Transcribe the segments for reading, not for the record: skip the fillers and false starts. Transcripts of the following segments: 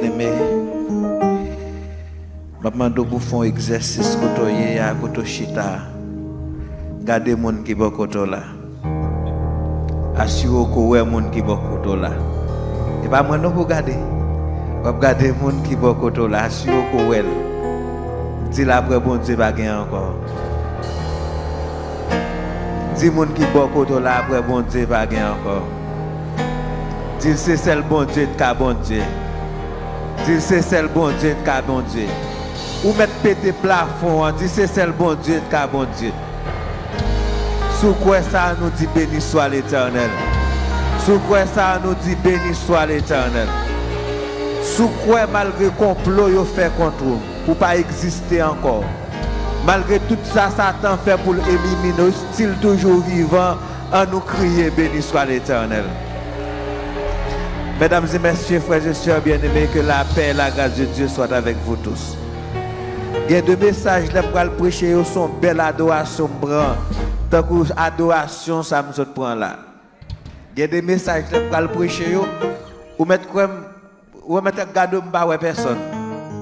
Bien-aimé, maman de bouffon exercice kotoye à koto chita. Gardez mon qui bokoto là. Assure que ouais mon qui bokoto là. Et pas moi non pour garder. Pas garder mon qui bokoto là. Assure que ouais. Dis la après bon Dieu pas gain encore. Dis mon qui bokoto là après bon Dieu pas gain encore. Dis c'est celle bon Dieu de bon Dieu. Dis c'est celle bon Dieu de bon Dieu. Ou mettre pété plafond, dis c'est celle bon Dieu de bon Dieu. Sous quoi ça nous dit béni soit l'Éternel. Sous quoi ça nous dit béni soit l'Éternel. Sous quoi malgré complot yo fait contre nous pour pas exister encore. Malgré tout ça Satan fait pour l'éliminer, style toujours vivant, en nous crier béni soit l'Éternel. Mesdames et messieurs, frères et sœurs bien-aimés, que la paix et la grâce de Dieu soient avec vous tous. Il y a deux messages là pour le prêcher, sont belle adoration brun. Tant que adoration ça me prend là. Il y a des messages là pour le prêcher, ou mettre quoi, ou mettre garde m'pa ouais personne.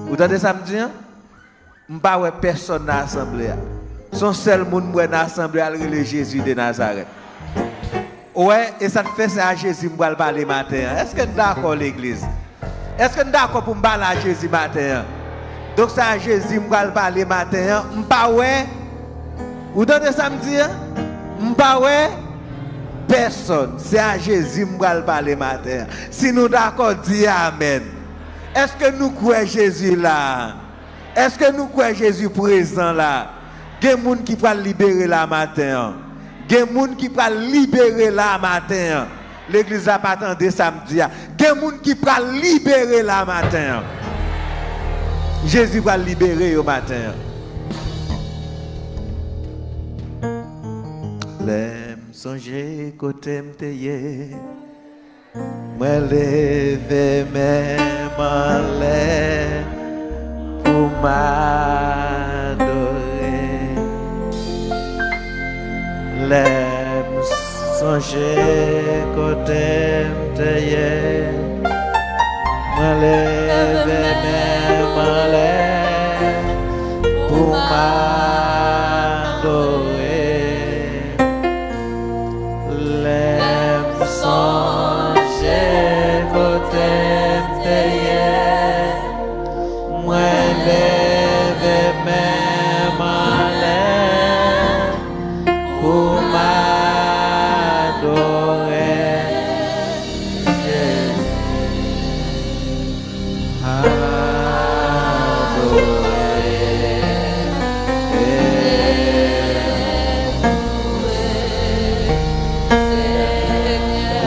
Vous entendez ça me dire? M'pa ouais personne dans l'assemblée. Son seul monde dans l'assemblée c'est Jésus de Nazareth. Ouais, et ça te fait ça à Jésus pour parler matin. Est-ce que nous d'accord l'église? Est-ce que nous d'accord pour me parler à Jésus matin? Donc ça à Jésus pour parler matin, m'pa ouais. Vous entendez ça me dire? M'pa ouais personne. C'est à Jésus pour parler matin. Si nous d'accord dis amen. Est-ce que nous croyons Jésus là? Est-ce que nous croyons Jésus présent là? Il y a des gens qui peuvent libérer la matin. Il y a des gens qui peuvent libérer la matin. L'église n'a pas attendu samedi. Il y a des gens qui peuvent libérer la matin. Jésus va libérer au matin. L'aime songer côté m'teye. Moi lever même en l'air pour m'adorer. L'aime songer côté m'teye. Moi lever même en l'air pour m'adorer. L'aime songer côté m'teye. Moi lever même en l'air pour m'adorer.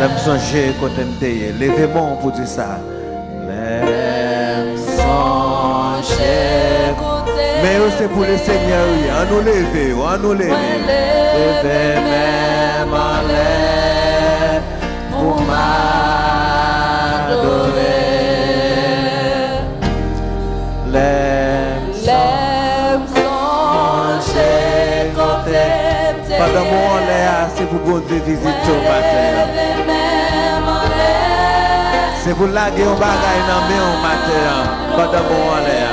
L'aime songer côté m'teye. Levez-moi pour dire ça. L'aime songer côté. Mais c'est pour le Seigneur. On nous lever, on nous lever. Levez même en l'air pour m'adorer. L'aime songer côté. Pendant mon l'air, c'est pour bon Dieu visiter au matin. C'est pour la guerre au bagaille dans le matin. Pendant mon l'air.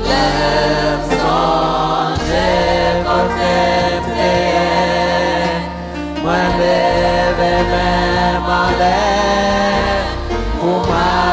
L'aime songer côté m'teye. Moi lever même en l'air pour m'adorer.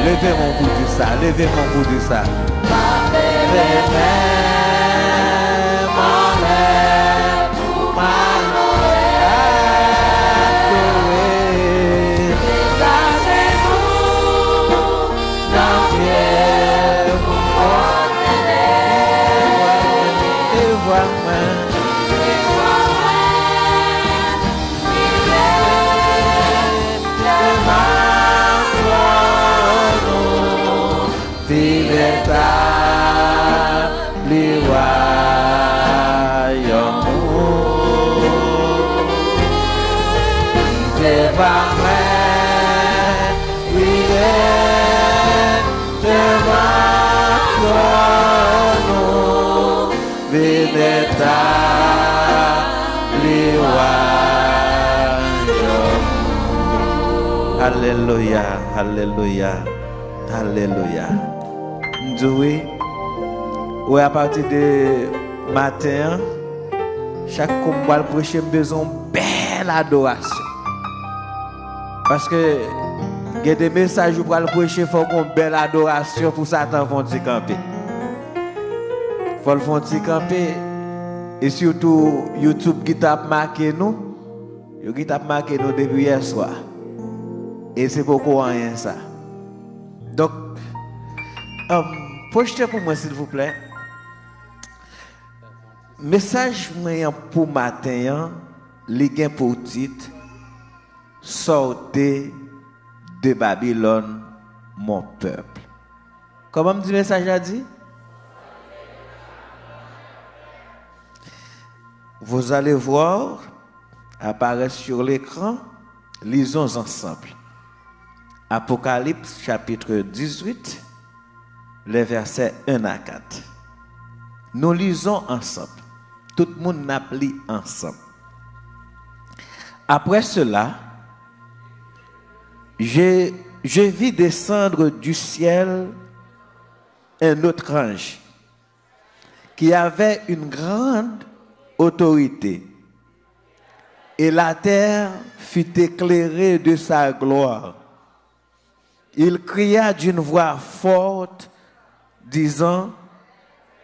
Levez-moi pour dire ça. Levez-moi pour dire ça. Alléluia, alléluia, alléluia. Oui, oui, à partir de matin, chaque combat le prochain besoin de belle adoration. Parce que il y a des messages pour le prochain, il faut qu'on belle adoration pour Satan font camper. Il faut le font camper. Et surtout, YouTube qui t'a marqué nous, qui t'a marqué nous depuis hier soir. Et c'est beaucoup rien ça. Donc, projetez pour moi s'il vous plaît. Message pour matin, les gains pour titre, sortez de Babylone, mon peuple. Comment me dit le message a dit? Vous allez voir apparaître sur l'écran, lisons ensemble. Apocalypse chapitre 18, les versets 1 à 4. Nous lisons ensemble. Tout le monde n'a lu ensemble. Après cela, je vis descendre du ciel un autre ange qui avait une grande autorité. Et la terre fut éclairée de sa gloire. Il cria d'une voix forte, disant,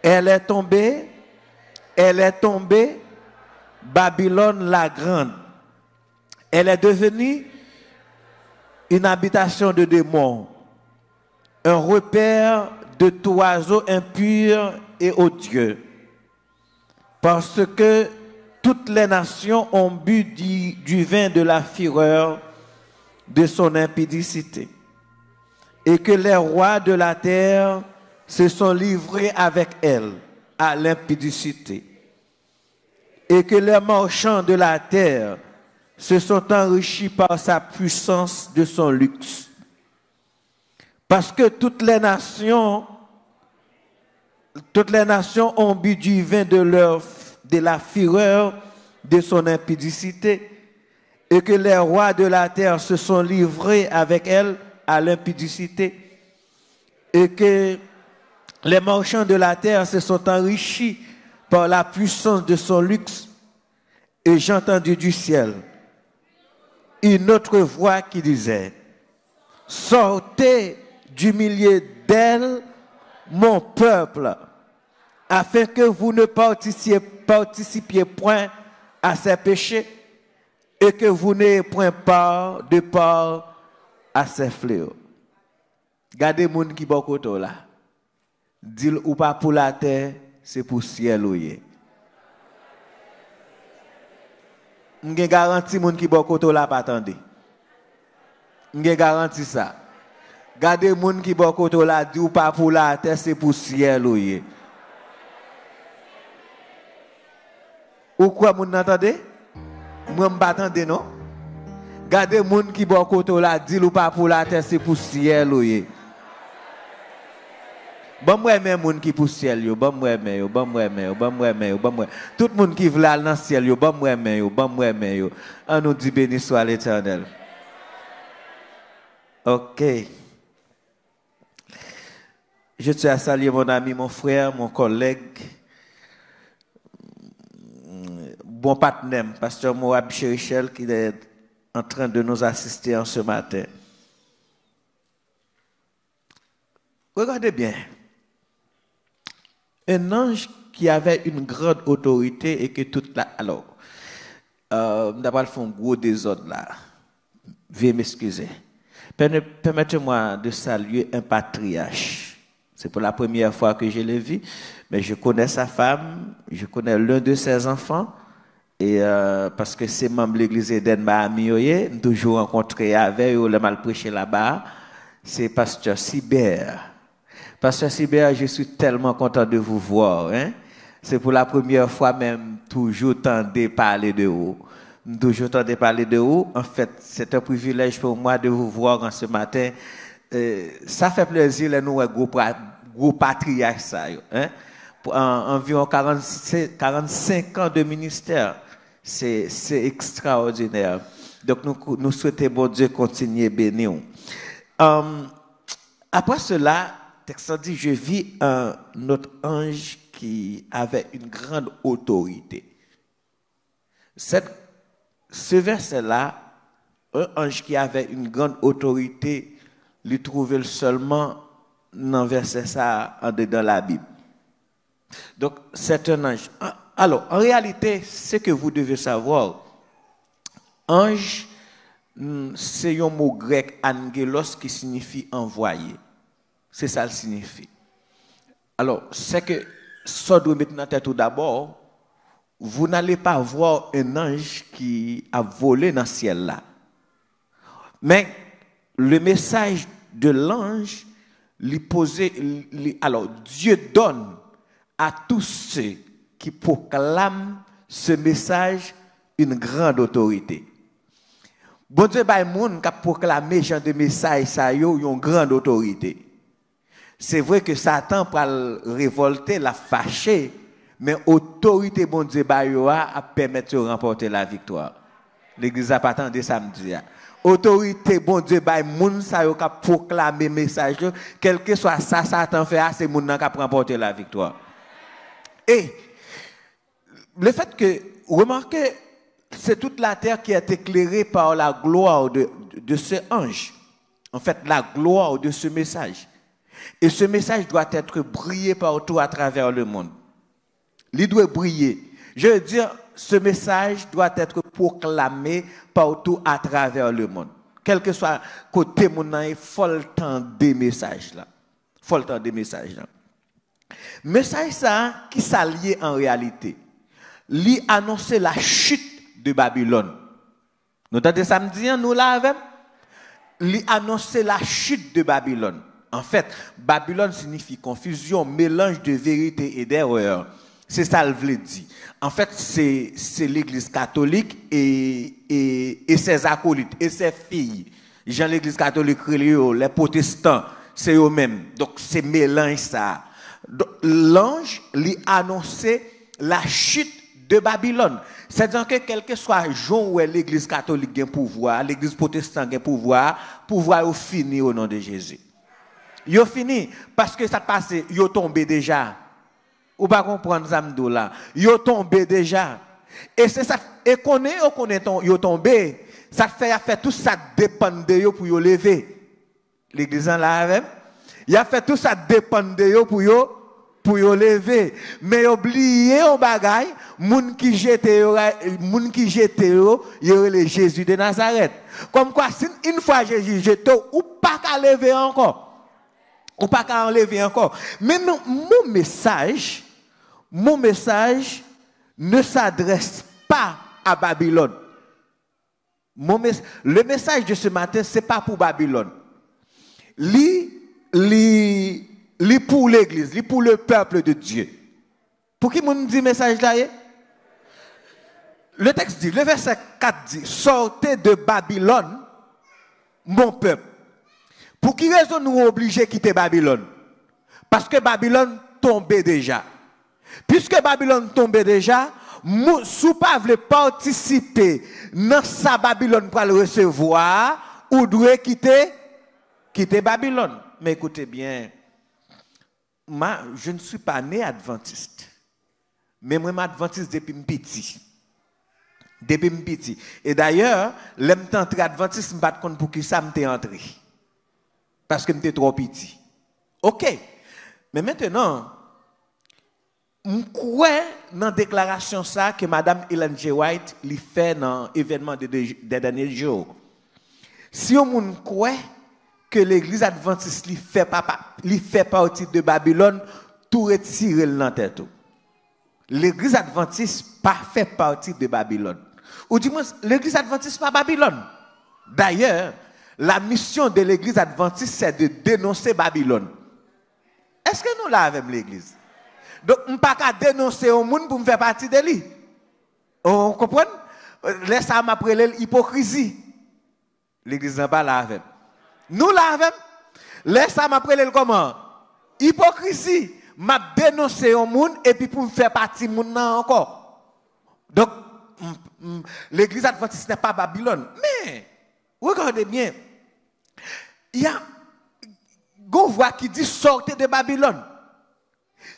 elle est tombée, Babylone la grande. Elle est devenue une habitation de démons, un repère de tout oiseau impur et odieux. Parce que toutes les nations ont bu du vin de la fureur de son impudicité. Et que les rois de la terre se sont livrés avec elle à l'impudicité. Et que les marchands de la terre se sont enrichis par sa puissance de son luxe. Parce que toutes les nations ont bu du vin de la fureur de son impudicité. Et que les rois de la terre se sont livrés avec elle à l'impudicité, et que les marchands de la terre se sont enrichis par la puissance de son luxe. Et j'ai entendu du ciel une autre voix qui disait, sortez du milieu d'elle, mon peuple, afin que vous ne participiez point à ses péchés, et que vous n'ayez point part à ses fléaux. Gardez moun qui bokoto là. Dis ou pas pour la terre, c'est pour ciel ou yé. M'gen garanti moun qui bokoto là pas attendez. M'gen garanti ça. Gardez moun qui bokoto là, dit ou pas pour la terre, c'est pour ciel ou yé. Ou quoi moun n'entendez? Moi m'pas attendre non? Gardez moun qui bon côté là, dit ou pas pour la terre, c'est pour ciel ou yé. Bon moi même moun qui pour ciel yo, bon moi mais yo, bon moi mais yo, bon moi mais yo, bon moi. Tout le monde qui veut aller dans ciel yo, bon moi mais yo, bon moi mais yo. On nous dit béni soit l'Éternel. OK. Je tiens à saluer mon ami, mon frère, mon collègue, bon partenaire, pasteur Moab Chérichel, qui est en train de nous assister en ce matin. Regardez bien. Un ange qui avait une grande autorité et que toute la... Alors, d'abord, ils font un gros désordre là. Veuillez m'excuser. Permettez-moi de saluer un patriarche. C'est pour la première fois que je l'ai vu, mais je connais sa femme, je connais l'un de ses enfants, et parce que c'est membre de l'église Eden Miami, j'ai toujours rencontré avec eux, le mal prêché là-bas, c'est Pasteur Sibert. Pasteur Sibert, je suis tellement content de vous voir. Hein? C'est pour la première fois même, toujours tendez parler de vous. Toujours tendez parler de vous. En fait, c'est un privilège pour moi de vous voir en ce matin. Ça fait plaisir, les nous, gros patriarche, ça. Hein? Environ 45 ans de ministère. C'est extraordinaire. Donc, nous souhaitons, bon Dieu, continuer bénir. Après cela, texte dit, je vis un autre ange qui avait une grande autorité. Ce verset-là, un ange qui avait une grande autorité, lui trouvait seulement dans verset ça dans la Bible. Donc, c'est un ange. Alors, en réalité, ce que vous devez savoir, ange, c'est un mot grec, angelos, qui signifie envoyé. C'est ça le signifie. Alors, c'est que, ça doit mettre dans tête tout d'abord, vous n'allez pas voir un ange qui a volé dans le ciel là. Mais le message de l'ange, alors Dieu donne à tous ceux qui proclament ce message une grande autorité. Bon Dieu, il y a des gens qui proclamé ce genre de message, ça a une grande autorité. C'est vrai que Satan peut révolter, la fâcher, mais l'autorité, bon Dieu, a permettre de remporter la victoire. L'église a pas attendu samedi. Autorité, bon Dieu, moun sa yo ka proclamer message, quel que soit ça, Satan fait, c'est moun nan ka remporter la victoire. Et le fait que, remarquez, c'est toute la terre qui est éclairée par la gloire de ce ange. En fait, la gloire de ce message. Et ce message doit être brillé partout à travers le monde. Il doit briller. Je veux dire, ce message doit être proclamé partout à travers le monde. Quel que soit côté mon il faut le temps des messages là. Faut le temps des messages là. Message ça qui s'allie en réalité. Lui annoncer la chute de Babylone. Nous entendez samedi nous là avec lui annoncer la chute de Babylone. En fait, Babylone signifie confusion, mélange de vérité et d'erreur. C'est ça le veut dire. En fait, c'est l'église catholique et ses acolytes et ses filles. Jean l'église catholique, les protestants, c'est eux-mêmes. Donc, c'est mélange ça. L'ange lui annonçait la chute de Babylone. C'est-à-dire que quel que soit le jour où l'église catholique a pouvoir, l'église protestante a pouvoir est fini au nom de Jésus. Yo fini parce que ça passe, yo tombé déjà. Ou pas comprendre ça m'dou là. Yo tombé déjà. Et c'est ça et connaît yo tombé, ça fait tout ça dépend de yo pour yo lever. L'église là avec, il a fait tout ça dépend de yo pour yo lever. Mais oubliez un bagay, moun qui jete yo le Jésus de Nazareth. Comme quoi si une fois Jésus jete ou pas qu'à lever encore. Ou pas qu'à enlever encore. Mais mon message ne s'adresse pas à Babylone. Le message de ce matin, ce n'est pas pour Babylone. Li pour l'église, li pour le peuple de Dieu. Pour qui mon dit message là? Le texte dit, le verset 4 dit, sortez de Babylone, mon peuple. Pour qui raison nous obligés de quitter Babylone? Parce que Babylone tombait déjà. Puisque Babylone tombait déjà, si pas voulez participer dans sa Babylone pour le recevoir, ou doit quitter Babylone. Mais écoutez bien, moi, je ne suis pas né adventiste. Mais moi, je suis adventiste depuis petit. Depuis petit. Et d'ailleurs, l'aime t'entrer adventiste, je ne sais pas pour qui ça m'était entré. Parce que j'étais trop petit. OK. Mais maintenant, je crois dans la déclaration ça que Mme Ellen G. White lui fait dans l'événement des derniers jours. Si on croit que l'église adventiste lui fait partie de Babylone, tout retirer dans tête. L'église adventiste pas fait partie de Babylone. Ou dis-moi, l'église adventiste pas Babylone. D'ailleurs, la mission de l'église adventiste, c'est de dénoncer Babylone. Est-ce que nous l'avons l'église? Donc, on ne peut pas dénoncer au monde pour me faire partie de lui. On comprend? Laisse ça m'appeler l'hypocrisie. L'église n'est pas là avec. Nous l'avons. Laisse ça m'appeler comment? Hypocrisie. M'a dénoncé au monde et puis pour me faire partie du monde encore. Donc, l'église adventiste n'est pas Babylone. Mais, regardez bien. Il y a une voix qui dit sortez de Babylone.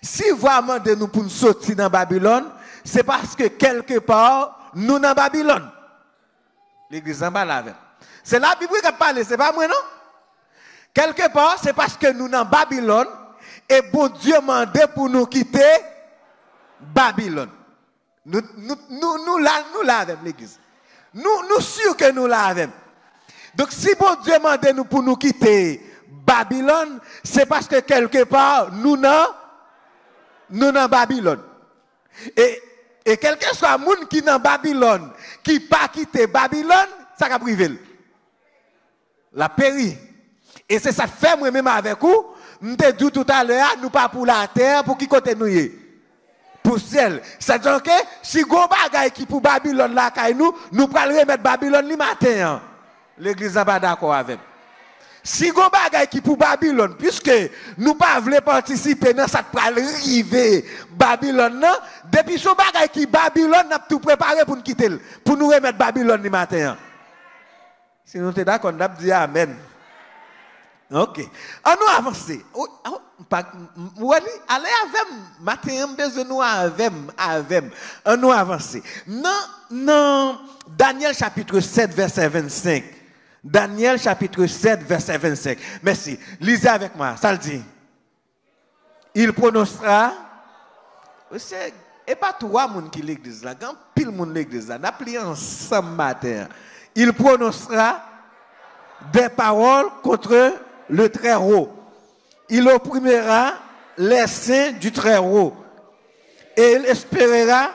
Si vous demandez nous pour nous sortir dans Babylone, c'est parce que quelque part, nous dans Babylone. L'église n'est pas là. C'est la Bible qui parle, c'est pas moi non? Quelque part, c'est parce que nous dans Babylone et bon Dieu m'a demandé pour nous quitter Babylone. Nous l'avons l'église. Nous sûrs que nous l'avons. Donc si bon Dieu m'a demandé pour nous quitter Babylone, c'est parce que quelque part, nous dans Babylone. Et quel que soit le monde qui est dans Babylone, qui pas quitté Babylone, ça va priver. La péri. Et c'est ça fait moi-même avec vous. Nous te dit tout à l'heure, nous pas pour la terre, pour qui côté nous y pour ciel. C'est-à-dire que si vous avez qui pour Babylone là, nous pouvons remettre Babylone le matin. L'église n'est pas d'accord avec. Si vous avez qui pour Babylone, puisque nous ne pouvons pas participer dans cette arriver Babylone, depuis ce bagage qui Babylone, nous avons tout préparé pour nous quitter, pour nous remettre Babylone le matin. Si nous sommes d'accord, nous avons dit Amen. Ok. On nous avancer. Allez avec matin, besoin nous avec. On nous avancer. Non, Daniel chapitre 7 verset 25. Daniel chapitre 7 verset 25. Merci. Lisez avec moi. Ça le dit. Il prononcera. Et pas trois personnes qui l'église là. Quand pile monde l'église là. N'appelez ensemble matin. Il prononcera des paroles contre le Très-Haut. Il opprimera les saints du Très-Haut. Et il espérera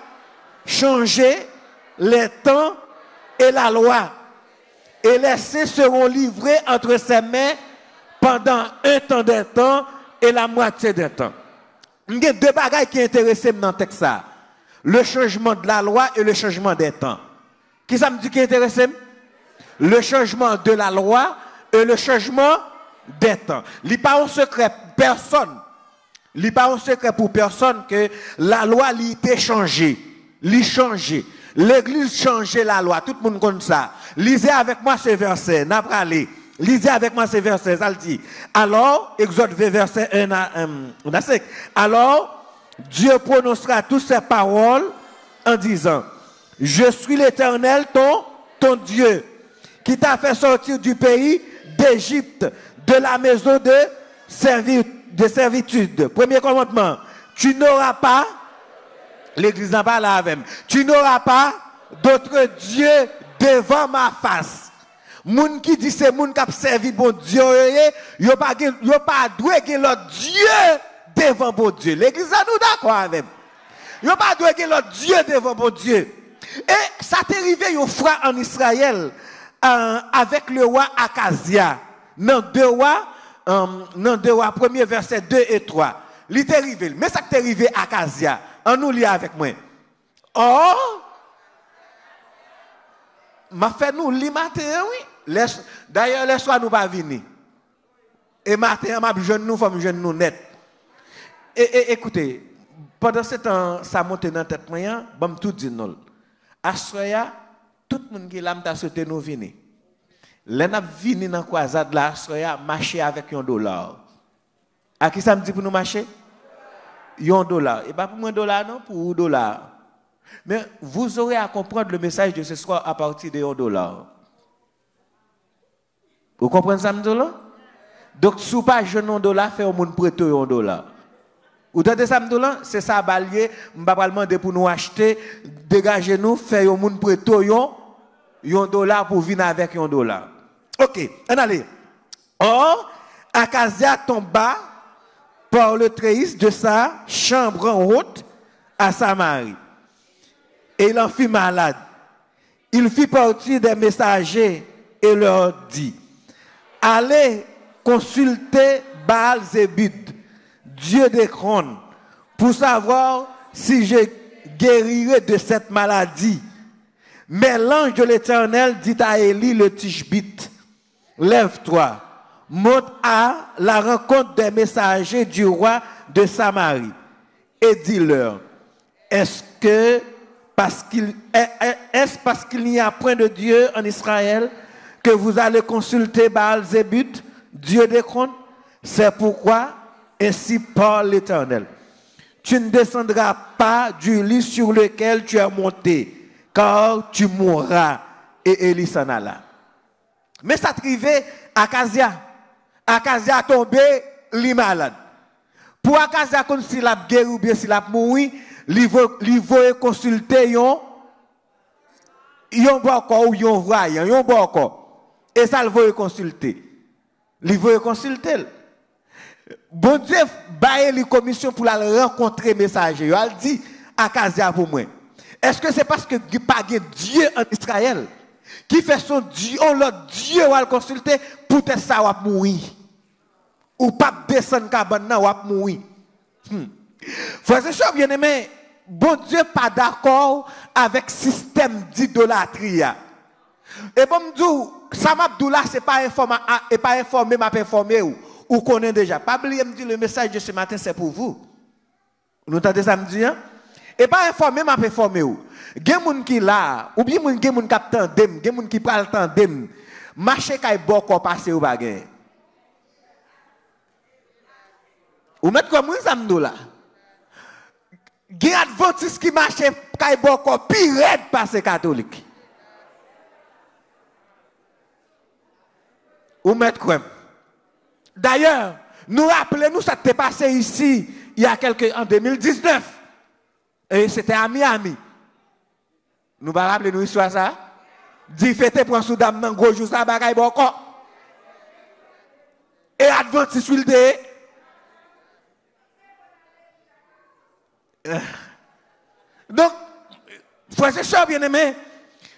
changer les temps et la loi. Et les saints seront livrés entre ses mains pendant un temps d'un temps et la moitié d'un temps. Il y a deux bagages qui intéressent dans le texte. Le changement de la loi et le changement des temps. Qui ça me dit qui intéresse? Le changement de la loi et le changement des temps. Il n'y a pas un secret personne. Il n'y a pas un secret pour personne que la loi a été changée. Elle changé. L'église changeait la loi. Tout le monde connaît ça. Lisez avec moi ce verset. N'a pas allé. Lisez avec moi ce verset. Ça le dit. Alors, Exode 20, verset 1 à 5. Alors, Dieu prononcera toutes ces paroles en disant, je suis l'Éternel, ton Dieu, qui t'a fait sortir du pays d'Égypte, de la maison de servitude. Premier commandement, tu n'auras pas, l'église n'a pas la même, tu n'auras pas d'autre Dieu devant ma face. Moun qui dit c'est moun qui a servi bon Dieu, yo pas doué que l'autre Dieu devant bon Dieu. L'église a nous d'accord avec. Yo pas doué que l'autre Dieu devant bon Dieu. Et ça t'est arrivé yo frère en Israël avec le roi Akazia. Dans 2 rois, premier verset 2 et 3. Il t'est arrivé. Mais ça t'est arrivé Akazia. On nous lit avec moi. Oh, m'a fait nous li matin oui. D'ailleurs les soirs nous pas venir. Et matin m'a jeune nous femme jeune nous net. Et écoutez, pendant ce temps ça monte dans tête moyen, bon tout dit non. Assoya tout le monde qui l'a m'a sauté nous venir. Les n'a vini dans croisade là Assoya marcher avec $1. À qui ça me dit pour nous marcher? $1. Et pas pour moi $, non, pour $. Mais vous aurez à comprendre le message de ce soir à partir de $1. Vous comprenez ça, m'dolo? Donc, si vous pas jeune $1, fait au monde prêter $1. Vous entendez ça, c'est ça, balier, je vais demander pour nous acheter, dégager nous, faire au monde prêter $1 pour venir avec $1. Ok, on allez. Or, Akazia tomba par le treillis de sa chambre en haute à Samarie. Et il en fut malade. Il fit partir des messagers et leur dit, allez consulter Baal-Zébud, Dieu d'Écron, pour savoir si je guérirai de cette maladie. Mais l'ange de l'Éternel dit à Élie le Tishbite, lève-toi, monte à la rencontre des messagers du roi de Samarie et dis-leur, est-ce parce qu'il n'y a point de Dieu en Israël que vous allez consulter Baal-Zébut, Dieu d'Écron? C'est pourquoi, ainsi parle l'Éternel, tu ne descendras pas du lit sur lequel tu es monté, car tu mourras. Et Élie s'en alla. Mais ça arrivait à Akazia. Akazia a tombé, il malade. Pour Akazia, comme s'il a guéri ou bien s'il a mouru, il veut consulter yon boko ou yon voyant, yon boko. Et ça, il veut consulter. Il veut consulter. Bon Dieu, baille les commissions pour la rencontrer messager. Il a dit Akazia pour moi. Est-ce que c'est parce que pas Dieu en Israël qui fait son Dieu, l'autre Dieu va le consulter pour que ça va mourir? Ou pas descendre cabane ou va mourir? Frères et sœurs bien-aimés, bon Dieu pas d'accord avec le système d'idolâtrie. Et bon Dieu, ça m'a dit là, c'est pas informé, m'a informé ou connaît déjà. Pas oublier me dire le message de ce matin c'est pour vous. Vous entendez ça me dire? Et pas informé, m'a informé ou. Gen moun qui là, ou bien gen moun k'ap tandem, gen moun qui pral tandem, marché kay boko passer ou bagay. Ou mettre comme ça m'dou là. Gen adventiste qui marche kay boko pi red passer catholique. Ou mettre quoi? D'ailleurs, nous rappelez-nous ça t'est passé ici il y a en 2019. Et c'était à Miami. Nous va rappeler nous histoire ça. Dit fête pour Soudan nan gros jour ça bagay boko. Et adventiste will de donc frères et sœurs bien-aimés,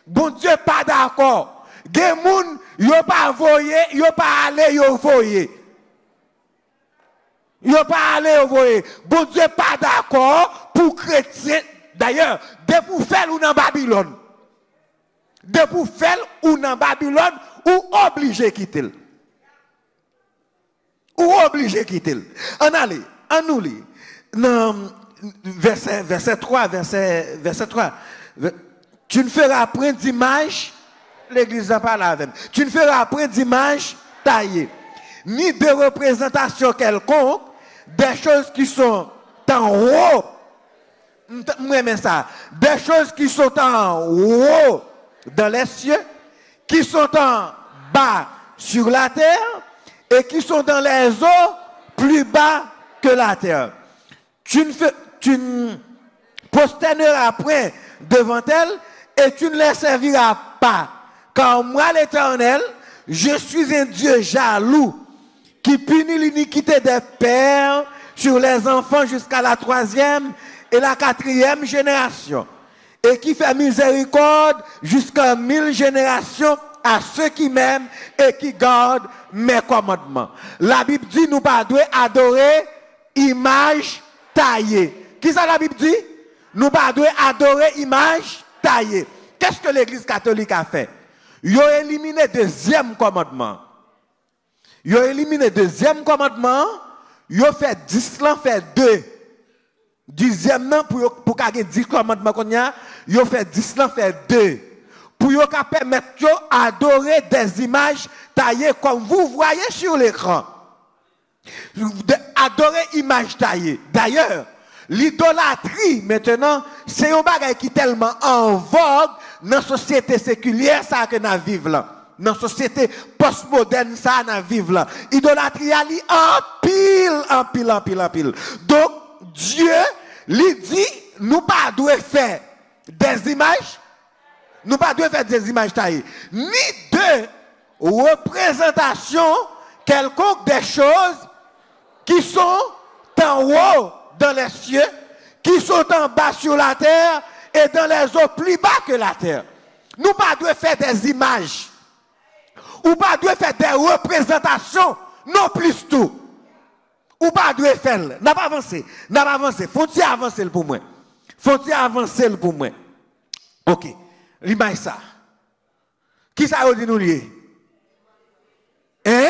bon Dieu pas d'accord. Gen moun yo pas voyer, yo pas aller yo voyer. Yo pas aller yo voyer. Bon Dieu pas d'accord pour chrétien. D'ailleurs, de pour faire ou dans Babylone. De pour faire ou dans Babylone ou obligé quitter. Ou obligé quitter. On allez, on nous lit. Dans verset 3, verset 3. Tu ne feras point d'image, l'église en parle avec. Tu ne feras point d'image taillée, ni de représentation quelconque, des choses qui sont en haut. Ça. Des choses qui sont en haut dans les cieux, qui sont en bas sur la terre et qui sont dans les eaux plus bas que la terre. Tu ne prosterneras point devant elles et tu ne les serviras pas. Car moi, l'Éternel, je suis un Dieu jaloux qui punit l'iniquité des pères sur les enfants jusqu'à la 3e et la 4e génération, et qui fait miséricorde jusqu'à 1000 générations à ceux qui m'aiment et qui gardent mes commandements. La Bible dit nous pas doit adorer image taillée. Qui ça la Bible dit? Nous pas doit adorer image taillée. Qu'est-ce que l'Église catholique a fait? Ils ont éliminé le deuxième commandement. Ils ont éliminé le deuxième commandement. Ils ont fait 10 ans, fait 2. Dixième nan pour qu'il 10 commandements qu'on y a, yo fait 10 ans fait 2. Pour yo permettre yo adorer des images taillées comme vous voyez sur l'écran. Adorer images taillées. D'ailleurs, l'idolâtrie maintenant, c'est un bagage qui est tellement en vogue dans la société séculière ça que nous vivons là. dans la société postmoderne, ça, dans vivre là. Idolâtrie, elle en pile. Donc, Dieu, lui dit, nous pas devons faire des images, taillées, ni de représentation quelconque des choses qui sont en haut dans les cieux, qui sont en bas sur la terre et dans les eaux plus bas que la terre. Nous pas devons faire des images. Ou pas devons faire des représentations, non plus tout. Ou pas devons faire. N'a pas avancé. Faut-il avancer pour moi? Ok. L'image ça. Qui ça a dit nous lier? Hein?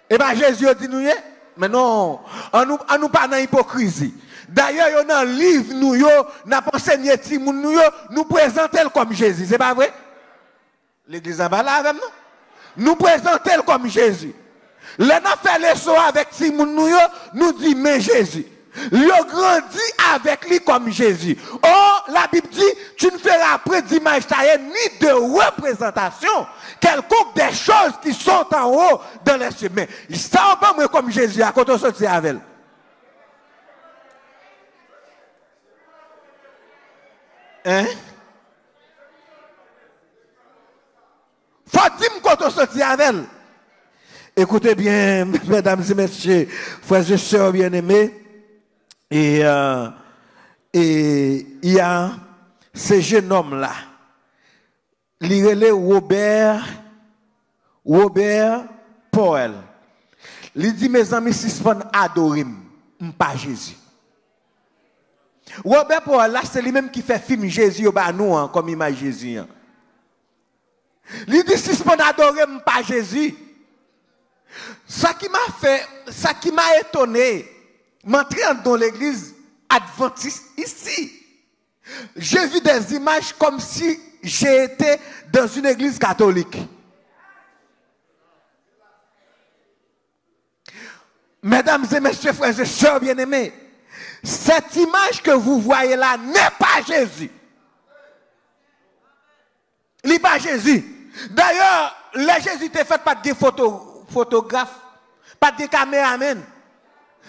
Eh bien Jésus a dit nous lier? Mais non, on nous pas dans l'hypocrisie. D'ailleurs, dans le livre, nous avons enseigné nous présentons comme Jésus. C'est pas vrai? L'église en bas là avec nous présentons comme Jésus. Là, nous fait les leçons avec Simon, nous dit, mais Jésus. Il grandit avec lui comme Jésus. Or, la Bible dit, tu ne feras après d'image taillée ni de représentation, quelconque des choses qui sont en haut dans les cieux. Mais ça, on va comme Jésus, à côté de sortir avec elle. Hein? Faut dire quand on sortit avec elle. Écoutez bien, mesdames et messieurs, frères et sœurs bien-aimés, et il y a ce jeune homme-là, il est Robert Paul. Il dit, mes amis, si je peux adorer, pas Jésus. Robert Paul, là, c'est lui-même qui fait film Jésus, nous, comme image Jésus. Il dit, si je peux adorer, pas Jésus. Ça qui m'a étonné, m'entrer dans l'église adventiste ici. J'ai vu des images comme si j'étais dans une église catholique. Mesdames et messieurs, frères et sœurs bien-aimés, cette image que vous voyez là n'est pas Jésus. Il n'est pas Jésus. D'ailleurs, les Jésus étaient fait par des photographes, pas de caméramans.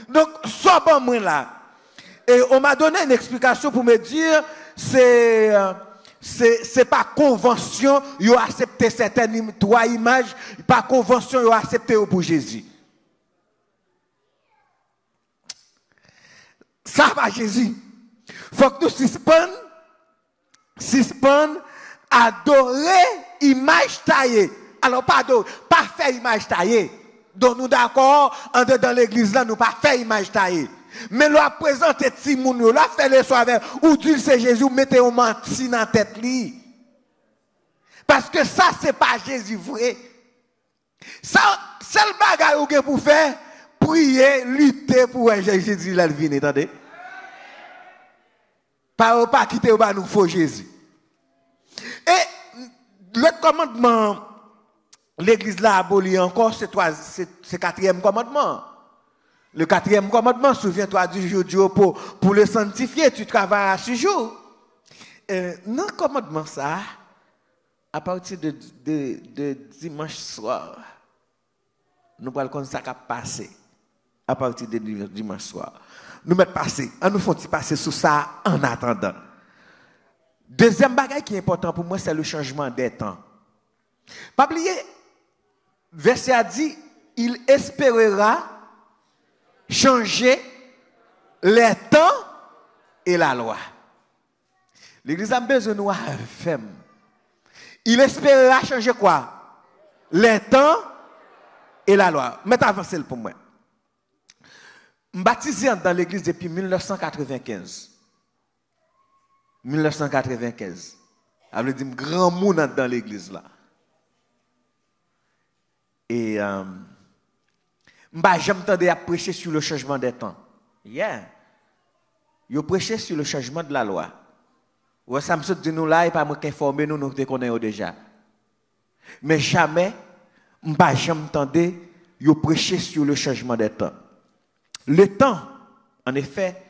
Donc, ça bon moi là. Et on m'a donné une explication pour me dire, c'est pas convention, ils ont accepté certaines trois images, pas convention, ils ont accepté pour Jésus. Ça va Jésus. Faut que nous suspendons, adorer image taillée. Alors, pas faire image taillée. Donc, nous d'accord, dans l'église là, nous pas faire image taillée. Mais nous présenter Timoun, nous fait les soins avec, ou Dieu c'est Jésus, mettez un menti dans la tête. Parce que ça, c'est pas Jésus vrai. Ça, c'est le bagage que pour faire, prier, lutter pour Jésus là, venir, attendez. Pas quitter ou pas nous faut Jésus. Et le commandement, l'église l'a aboli encore, c'est quatrième commandement. Le quatrième commandement, souviens-toi du jour du repos, pour le sanctifier, tu travailles à ce jour. Dans le commandement, ça, à partir de dimanche soir, nous parlons comme ça qui a passé. À partir de dimanche soir. Nous mettons passer, nous faisons passer sur ça en attendant. Deuxième bagage qui est important pour moi, c'est le changement des temps. Pas oublier, verset a dit, il espérera changer les temps et la loi. L'Église a besoin de nous faire. Il espérera changer quoi? Les temps et la loi. Mettez avancé pour moi. Je suis baptisé dans l'église depuis 1995. 1995. Ça veut dire grand monde dans l'église là. Et j'aime entendre à prêcher sur le changement des temps. Yeah. Yo prêcher sur le changement de la loi. Ouais, ça me saute de nous là et pas moi qui informer nous te connaissons déjà. Mais jamais j'aime entendre yo prêcher sur le changement des temps. Le temps, en effet,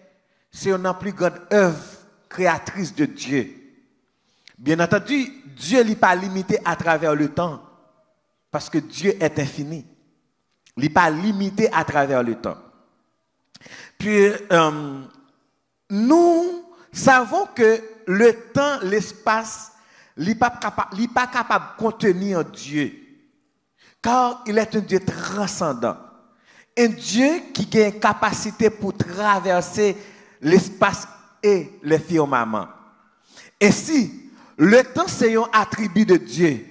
c'est une plus grande œuvre créatrice de Dieu. Bien entendu, Dieu n'est pas limité à travers le temps. Parce que Dieu est infini. Il n'est pas limité à travers le temps. Puis, nous savons que le temps, l'espace, il n'est pas capable de contenir Dieu. Car il est un Dieu transcendant. Un Dieu qui a une capacité pour traverser l'espace et le firmament. Ainsi, le temps, c'est un attribut de Dieu.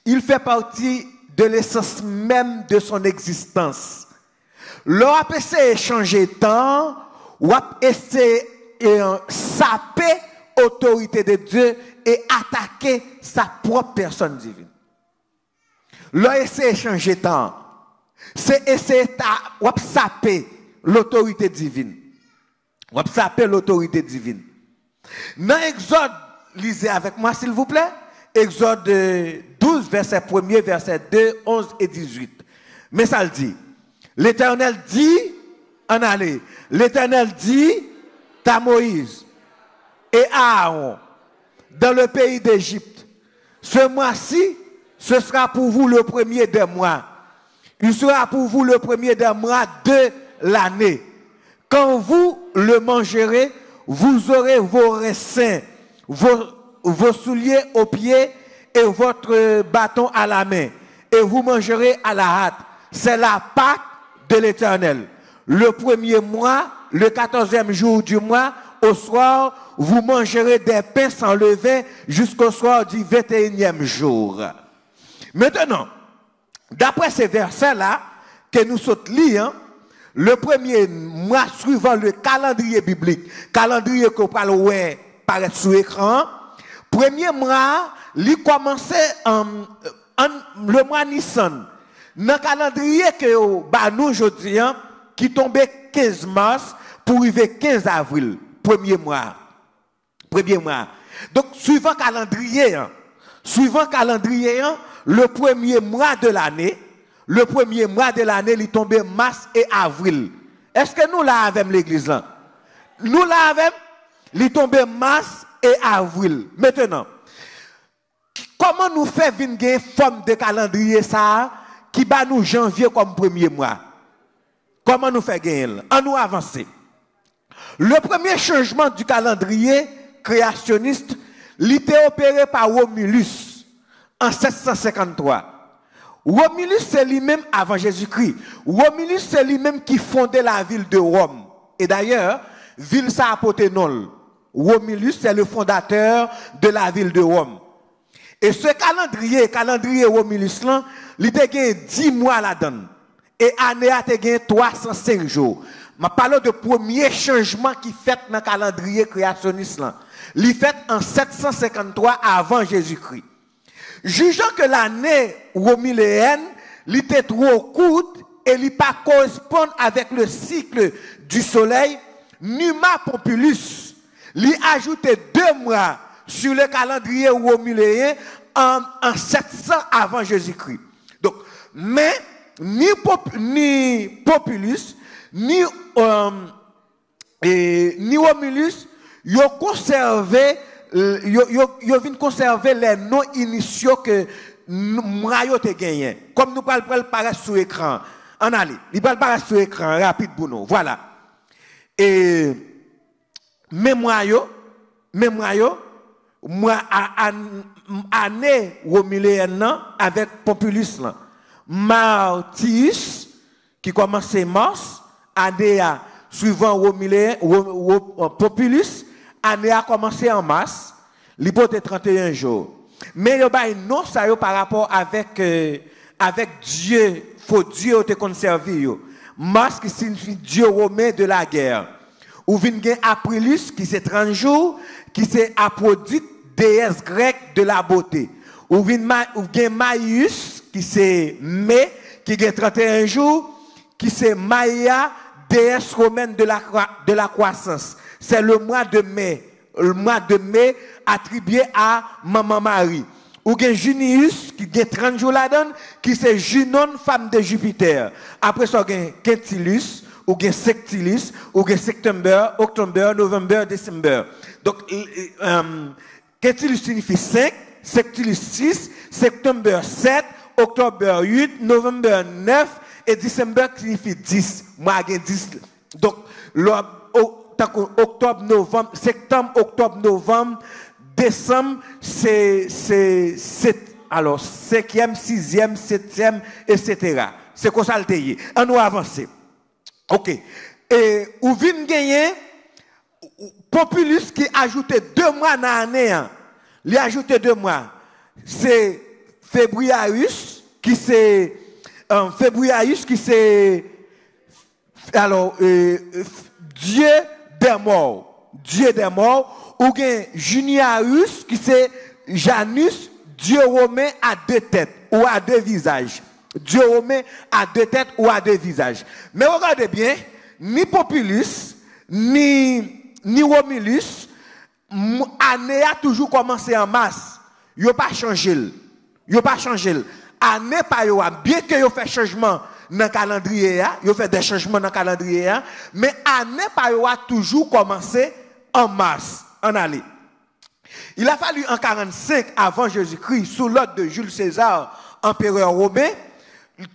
Il fait partie de l'essence même de son existence. L'on essaie de changer le temps, ou essaie de saper l'autorité de Dieu et attaquer sa propre personne divine. L'on essaie de changer le temps, c'est essayer de saper l'autorité divine. Ou saper l'autorité divine. Dans Exode, lisez avec moi s'il vous plaît. Exode 12, verset 1er, verset 2, 11 et 18. Mais ça le dit. L'Éternel dit, en allez, l'Éternel dit à Moïse et à Aaron, dans le pays d'Égypte, ce mois-ci, ce sera pour vous le premier des mois. Il sera pour vous le premier des mois de l'année. Quand vous le mangerez, vous aurez vos raisins, vos souliers aux pieds et votre bâton à la main. Et vous mangerez à la hâte. C'est la Pâque de l'Éternel. Le premier mois, le 14e jour du mois, au soir, vous mangerez des pains sans levain jusqu'au soir du 21e jour. Maintenant, d'après ces versets-là, que nous sommes lire, le premier mois suivant le calendrier biblique, calendrier que vous parlez paraît sur l'écran, premier mois, il commençait le mois Nissan. Dans le calendrier que nous aujourd'hui, qui tombait 15 mars pour arriver 15 avril, premier mois. Premier mois. Donc, suivant calendrier, le premier mois de l'année, il tombait mars et avril. Est-ce que nous l'avons l'église là? Nous l'avons, il tombait mars et avril. Maintenant, comment nous fait venir une forme de calendrier ça qui bat nous janvier comme premier mois? Comment nous fait gagner? On nous avancer. Le premier changement du calendrier créationniste, il était opéré par Romulus en 753. Romulus, c'est lui-même avant Jésus-Christ. Romulus, c'est lui-même qui fondait la ville de Rome. Et d'ailleurs, ville ça a porté nom. Romulus, c'est le fondateur de la ville de Rome. Et ce calendrier Romulus, là, il a gagné 10 mois là-dedans. Et année a gagné 305 jours. Je parle de premier changement qui fait dans le calendrier créationniste. Il fait en 753 avant Jésus-Christ. Jugeant que l'année romuléenne était trop courte et ne pas correspondre avec le cycle du soleil, Numa Pompilus lui ajouté 2 mois sur le calendrier romuléen en 700 avant Jésus-Christ. Donc, mais ni Populus, ni Romulus, ils ont conservé les noms initiaux que nous avons gagnés. Comme nous parlons paraître sur l'écran. En allez, il parle paraître sur l'écran rapide pour nous. Voilà. Et mémoire, moi année romuléenne avec Populus là. Martius qui commençait mars, année suivant Romuléen, Populus, année a commencé en mars, l'hypothèse 31 jours. Mais il y a non ça par rapport avec Dieu, faut Dieu te conserver. Mars qui signifie Dieu romain de la guerre. Ou vient Aprilus qui c'est 30 jours, qui c'est Aphrodite, déesse grecque de la beauté. Ou vient Maius qui c'est mai, qui a 31 jours, qui c'est Maïa, déesse romaine de la croissance. C'est le mois de mai attribué à Maman Marie. Ou bien Junius, qui a 30 jours là-dedans, qui c'est Junon, femme de Jupiter. Après ça, il y a Quintilus, ou bien Sectilus, ou bien September, October, November, December. Donc, Quintilus signifie 5, Sextilus 6, septembre 7, octobre 8, novembre 9 et décembre signifie 10. Moi, j'ai 10. Donc, octobre, novembre, septembre, octobre, novembre, décembre, c'est alors 5e, 6e, 7e, etc. C'est comme ça le pays. On nous avancer. OK. Et ou vient gagner Populus qui ajouté 2 mois dans l'année. Il a ajouté 2 mois. C'est Fébriaeus qui c'est alors Dieu des morts. Dieu des morts. Ou bien Juniaeus qui c'est Janus, Dieu romain à 2 têtes ou à 2 visages. Dieu romain à 2 têtes ou à 2 visages. Mais regardez bien, ni Populus, ni Romulus, année a toujours commencé en masse. Yo pas changé. Yo pas changé. Année par yo, bien que yo fait changement dans le calendrier, yo fait des changements dans le calendrier, mais année par yo a toujours commencé en masse, en allée. Il a fallu en 45 avant Jésus-Christ, sous l'ordre de Jules César, empereur romain,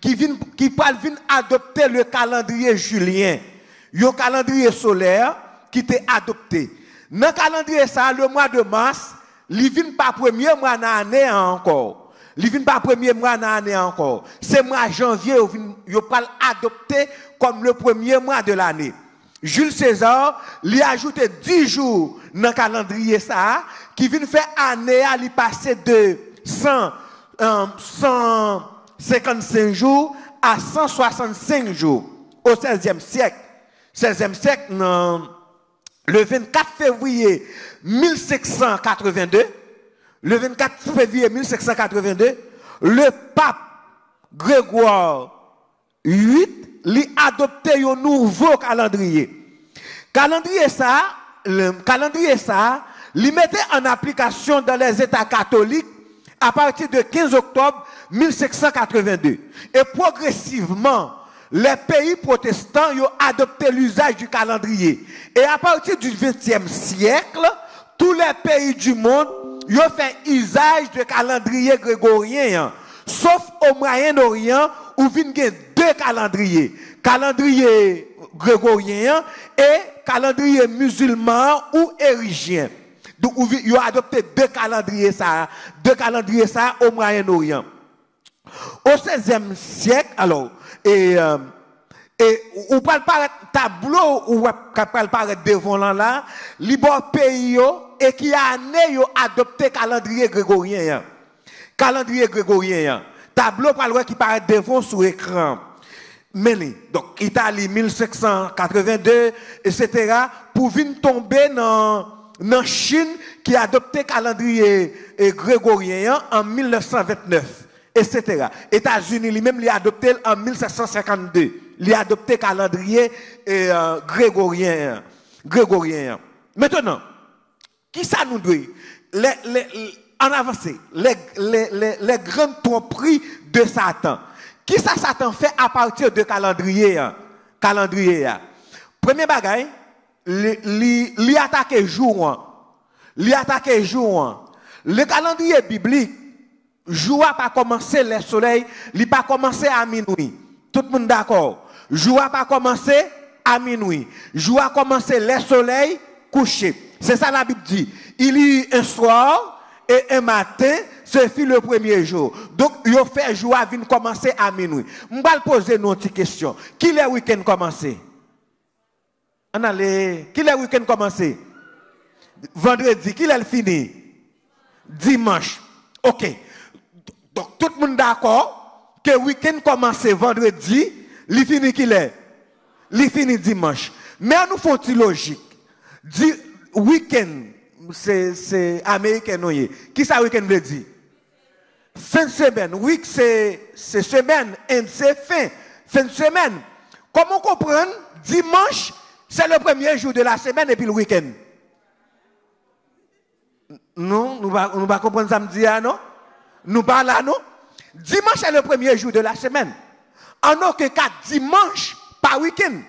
qui vient adopter le calendrier julien, le calendrier solaire qui était adopté. Dans le calendrier ça, le mois de mars, il vient pas premier mois dans l'année encore. Il vient pas premier mois dans l'année encore. C'est mois janvier, il pas adopté comme le premier mois de l'année. Jules César lui a ajouté 10 jours dans le calendrier ça, qui vient faire année à lui passer de 155 jours à 165 jours au 16e siècle. 16e siècle, le 24 février 1582, le 24 février 1582, le pape Grégoire VIII lui adopté un nouveau calendrier. Le calendrier ça, lui mettait en application dans les États catholiques à partir de 15 octobre 1582. Et progressivement, les pays protestants ont adopté l'usage du calendrier. Et à partir du XXe siècle, tous les pays du monde ont fait usage de calendrier grégorien, sauf au Moyen-Orient où il y a 2 calendriers. Calendrier grégorien et calendrier musulman ou érigien. Donc, ils ont adopté 2 calendriers ça au Moyen-Orient. Au XVIe siècle, alors, et on parle pas tableau ou parle pas devant là, les pays et qui a adopté calendrier grégorien. Calendrier grégorien. Tableau parle qui paraît devant sur écran. Donc, Italie 1582, etc. pour venir tomber dans Chine qui a adopté calendrier grégorien en 1929, etc. États-Unis lui-même l'a adopté en 1752. Il a adopté calendrier grégorien. Maintenant, qui ça nous dit? En avancée, les grandes tromperies de Satan. Qui ça Satan fait à partir de calendrier? Premier bagage, li attaquer jour. Le calendrier biblique, jour pas commencer le soleil, il pas commencer à minuit. Tout le monde d'accord. Jour pas commencer à minuit. Jour a commencer le soleil couché. C'est ça la Bible dit. Il y a un soir et un matin, ce fut le premier jour. Donc, il fait jour à venir commencer à minuit. Je vais poser une petite question. Qui est le week-end commencé? Qui est le week-end commencé? Vendredi. Qui est le fini? Dimanche. Ok. Donc, tout le monde d'accord que le week-end commence vendredi, il finit qui est? Il finit dimanche. Mais nous faisons une logique. Week-end, c'est américain. Qui ça week-end veut dire? Fin de semaine. Week c'est semaine. And c'est fin. Fin de semaine. Comment comprendre? Dimanche, c'est le premier jour de la semaine et puis le week-end. Non, nous ne pas comprendre samedi, non? Nous pas là, non? Dimanche est le premier jour de la semaine. En aucun cas, dimanche, pas week-end.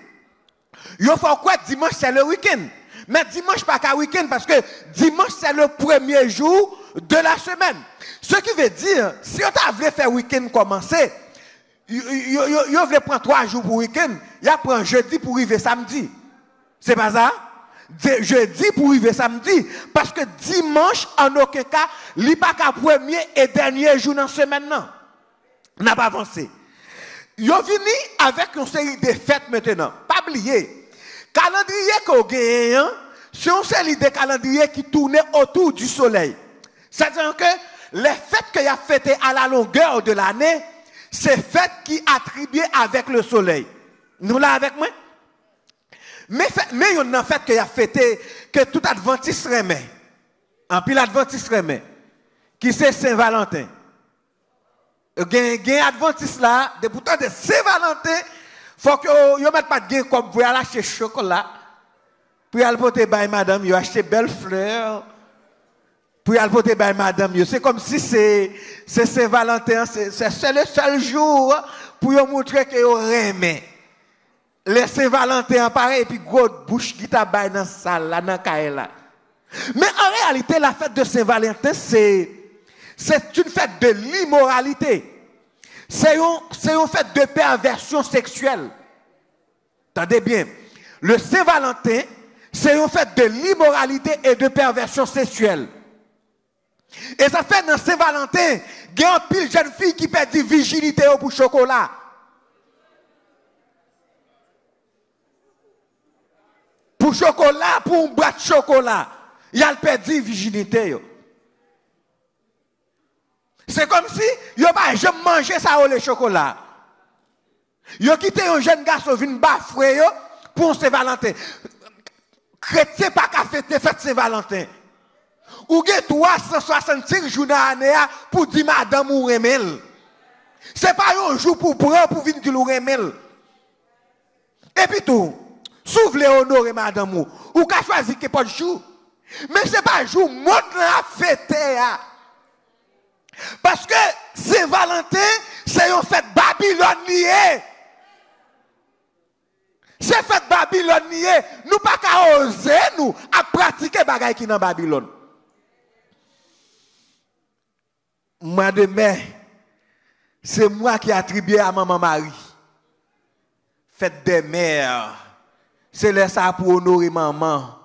Il faut quoi dimanche, c'est le week-end. Mais dimanche pas qu'un week-end parce que dimanche c'est le premier jour de la semaine. Ce qui veut dire, si on voulu faire week-end commencer, vous voulez prendre 3 jours pour week-end, il prend jeudi pour arriver samedi. C'est pas ça? Jeudi pour arriver samedi. Parce que dimanche, en aucun cas, il n'est pas qu'un premier et dernier jour dans la semaine. Non. On n'a pas avancé. Ils ont venu avec une série de fêtes maintenant. Pas oublier. Calendrier qu'on gagne, c'est une série de calendriers qui tournent autour du soleil. C'est-à-dire que les fêtes qu'il y a fêtées à la longueur de l'année, c'est fêtes qui attribuées avec le soleil. Nous là avec moi? Mais il y a une fête qu'il y a fêté que tout Adventiste remet. En pile Adventiste remet. Qui c'est Saint-Valentin. Il y a Adventiste là, de pourtant de Saint-Valentin, il faut que vous ne mettez pas de gain comme vous allez acheter chocolat. Puis aller porter by madame, vous achetez belles fleurs. Puis aller porter by madame, c'est comme si c'est Saint-Valentin, c'est le seul jour pour vous montrer que vous remet. Les Saint-Valentin pareil et puis gros bouche qui t'a bail dans la salle là dans là. Mais en réalité la fête de Saint-Valentin c'est une fête de l'immoralité. C'est une fête de perversion sexuelle. Attendez bien. Le Saint-Valentin, c'est une fête de l'immoralité et de perversion sexuelle. Et ça fait dans Saint-Valentin, il y a une pile de jeunes filles qui perdent virginité pour chocolat. Pour chocolat, pour un boît de chocolat, il a perdu virginité. C'est comme si yo pas jamais mangé ça au chocolat. Yo quitté un jeune garçon vinn bafoué pour Saint-Valentin. Chrétien pas qu'à fêter fête Saint-Valentin. Ou gen 365 jours dans l'année pour dire madame ou remel. C'est pas un jour pour prendre pour venir dire remel. Et puis tout, si vous voulez honorer madame ou qu'à choisir que pas de jour. Mais c'est pas un jour monde la fêter. Parce que Saint-Valentin, c'est une fête babylonienne. C'est fête babylonienne. Nous pas qu'à oser nous à pratiquer bagaille qui dans Babylone. Moi demain, c'est moi qui attribue à maman Marie. Fête des mères. C'est là ça pour honorer maman.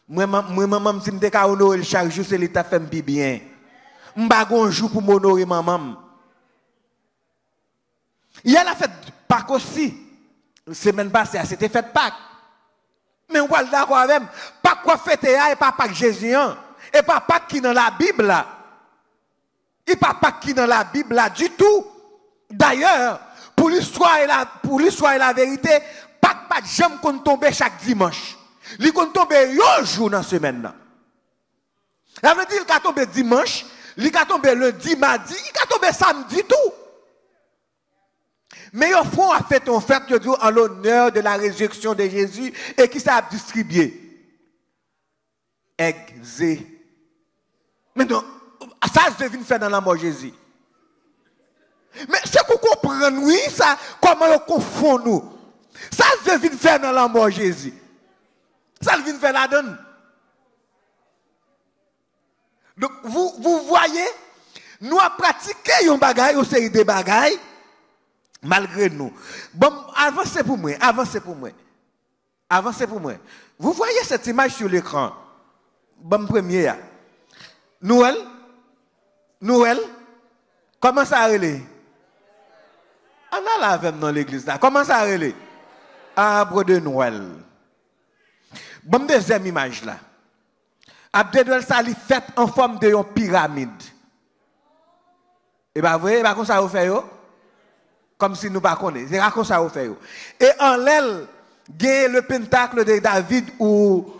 Moi maman si m'te ka honorer chaque jour c'est l'état fait bien. M'pa gon jour pour m'honorer maman. Il y a la fête Pâques aussi. Semaine passée, c'était fête Pâques. Mais on va d'accord avec Pâques quoi fêter et pas Pâques Jésus et pas Pâques qui dans la Bible là. Et pas Pâques qui dans la Bible là du tout. D'ailleurs, pour l'histoire et la vérité, Pâques pas jamais qu'on tomber chaque dimanche. Il qu'on tomber un jour dans la semaine là. Ça veut dire qu'il tombe dimanche, il tombe lundi, mardi, il tombe samedi tout. Mais au fond, a fait une fête en l'honneur de la résurrection de Jésus et qui s'est distribué. Exé. Maintenant, ça je devine faire dans la mort de Jésus. Mais c'est pour comprendre, oui, ça, comment on confond nous. Ça je devine faire dans la mort de Jésus. Ça je devine faire la donne. Donc, vous voyez, nous avons pratiqué une bagaille, une série de bagailles, malgré nous. Bon, avancez pour moi, avancez pour moi. Avancez pour moi. Vous voyez cette image sur l'écran. Bon, premier. Noël. Comment ça relève? On a la même dans l'église là. Comment ça relève? Arbre de Noël. Bon, deuxième image là. Arbre de Noël, ça li fait en forme de une pyramide. Et bien, vous voyez, comme ça vous fait comme si nous ne connaissions pas. C'est comme ça vous fait. Et en l'aile, il y a le pentacle de David ou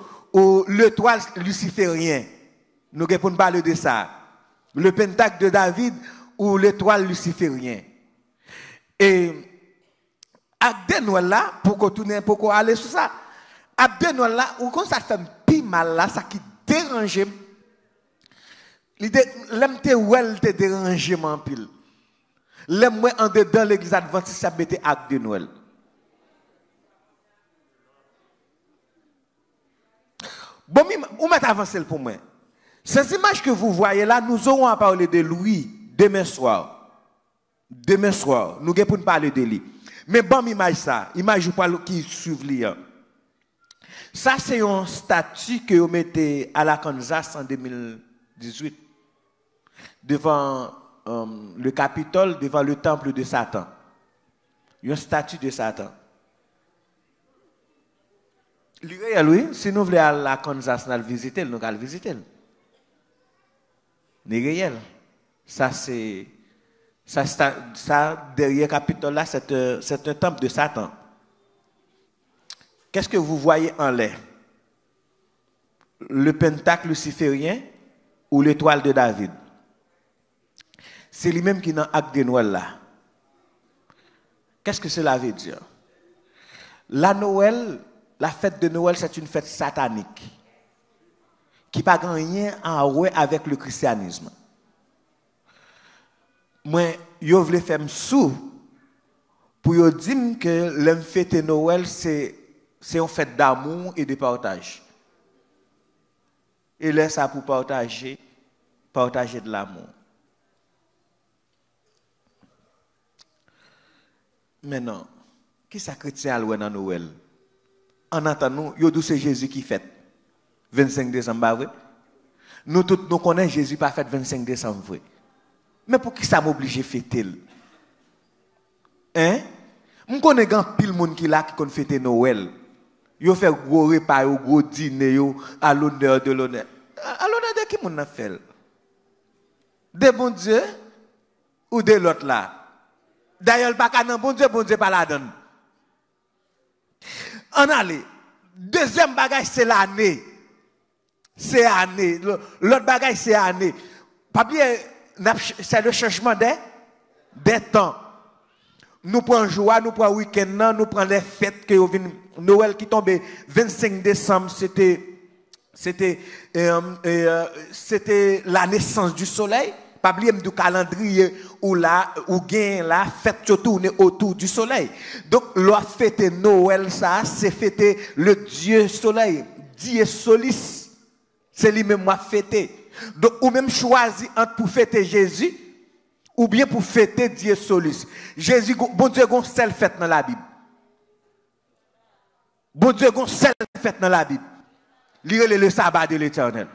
l'étoile luciférien. Nous allons parler de ça. Le pentacle de David ou l'étoile luciférien. Et avec Noël là, pour aller sur ça, avec Noël là, ou quand ça fait un petit mal là, ça qui dérange. L'aime te ouel te dérange en pile. L'aime moi en dedans l'église adventiste ça mettait acte de Noël. Bon, où m'est avancé pour moi? Ces images que vous voyez là, nous aurons à parler de lui demain soir. Demain soir, nous allons pour parler de lui. Mais bon, image qui suit là. Ça, c'est un statut que vous mettez à la Kansas en 2018, devant le Capitole, devant le temple de Satan. Il y a un statut de Satan. Oui, si nous voulons aller à la Kansas, nous allons visiter, nous allons visiter. C'est réel. Ça, c'est. Ça, derrière le Capitole là, c'est un temple de Satan. Qu'est-ce que vous voyez en l'air? Le pentacle luciférien ou l'étoile de David? C'est lui-même qui est dans l'acte de Noël là. Qu'est-ce que cela veut dire? La Noël, la fête de Noël, c'est une fête satanique qui n'a rien à voir avec le christianisme. Moi, je voulais faire sous pour dire que la fête de Noël, c'est une fête d'amour et de partage. Et là, ça pour partager de l'amour. Maintenant, qui est-ce que chrétien a dans Noël? En attendant, c'est Jésus qui fête. 25 décembre, vrai? Nous tous nous connaissons Jésus pas fait 25 décembre, vrai? Mais pour qui ça m'oblige à fêter? Hein? Je connais grand pile monde qui là qui fête Noël. Yo fait gros repas, gros dîner à l'honneur de l'honneur. À l'honneur de qui mon a fait? De bon Dieu ou de l'autre là? D'ailleurs, pas qu'un bon Dieu pas la donne. On allait. Deuxième bagage c'est l'année. C'est année. L'autre bagage c'est année. Pas bien, c'est le changement des temps. Nous prenons joie, nous prenons week-end, nous prenons les fêtes que Noël qui tombait 25 décembre, c'était la naissance du soleil. Pas oublier du calendrier où gain la fête tourne autour du soleil. Donc la fête Noël ça, c'est fêter le Dieu soleil, Dieu solis. C'est lui-même moi fêter. Donc ou même choisi entre pour fêter Jésus ou bien pour fêter Dieu solis. Jésus, bon Dieu, gon seule fête dans la Bible. Bon Dieu, gon seule fête dans la Bible. Lire le sabbat de l'Éternel.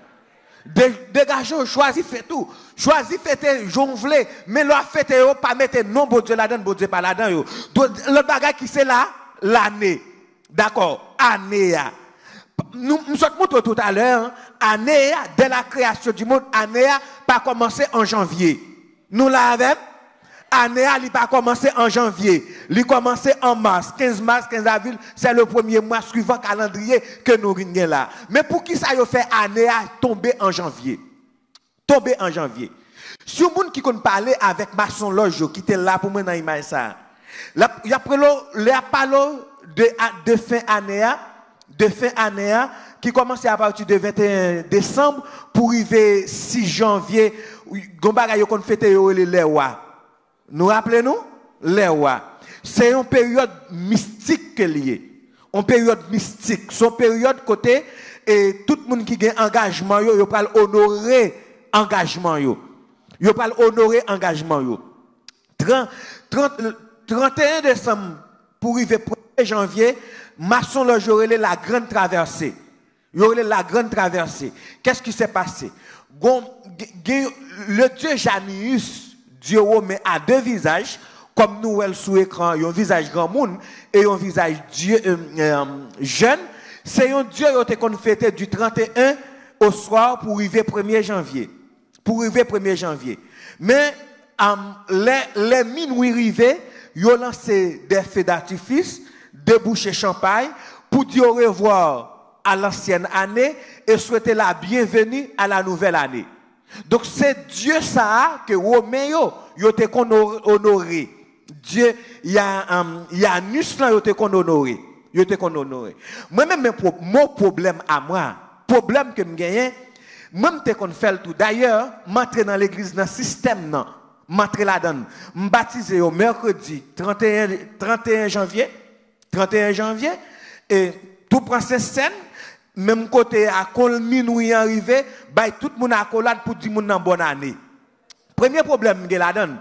Dégageons, choisis fait tout. Choisis fêter, jonfler, mais l'on fêter, pas mettre non, bon Dieu là-dedans, bon Dieu pas là-dedans. Le bagage qui c'est là, l'année. D'accord, année. Nous sommes montré tout à l'heure, année, dès la création du monde, année, pas commencé en janvier. Nous l'avons. Année, il n'a pas commencé en janvier. Il a commencé en mars. 15 mars, 15 avril, c'est le premier mois suivant calendrier que nous avons là. Mais pour qui ça a fait année à tomber en janvier? Tomber en janvier. Si vous qui connaît parler avec Maçon Loge, qui était là pour moi dans l'image ça, il y a parlé de fin année, qui commence à partir du 21 décembre pour arriver 6 janvier, Gombaga yo kon fête yo les rois. Nous rappelez-nous les rois. C'est une période mystique que lié. Une période mystique, son période côté et tout le monde qui gagne engagement yo parle honorer engagement yo. Yo parle honorer engagement yo. 31 décembre pour arriver 1er janvier, Maçon Loge la grande traversée. La grande traversée. Qu'est-ce qui s'est passé? Le Dieu Janus, Dieu romain a deux visages, comme nous sous écran, il y a un visage grand monde et un visage Dieu jeune. C'est un Dieu qui a fêté du 31 au soir pour arriver 1er janvier. Pour arriver 1er janvier. Mais les minuit arrivés, ils ont lancé des feux d'artifice, des bouchées champagne pour dire au revoir à l'ancienne année et souhaiter la bienvenue à la nouvelle année. Donc c'est Dieu ça que Roméo yo te honoré. Dieu il y a Nuslan yo te honoré. Yo te honoré. Moi même mon problème à moi, problème que me gagne, même te kon fait tout. D'ailleurs, m'entrer dans l'église dans système non, m'entrer là-dedans. M'baptiser au mercredi 31 janvier et tout prend cette scène. même côté à col minuit arrivé, bah tout le monde a collade pour dire moun nan bonne année. Premier problème que la donne.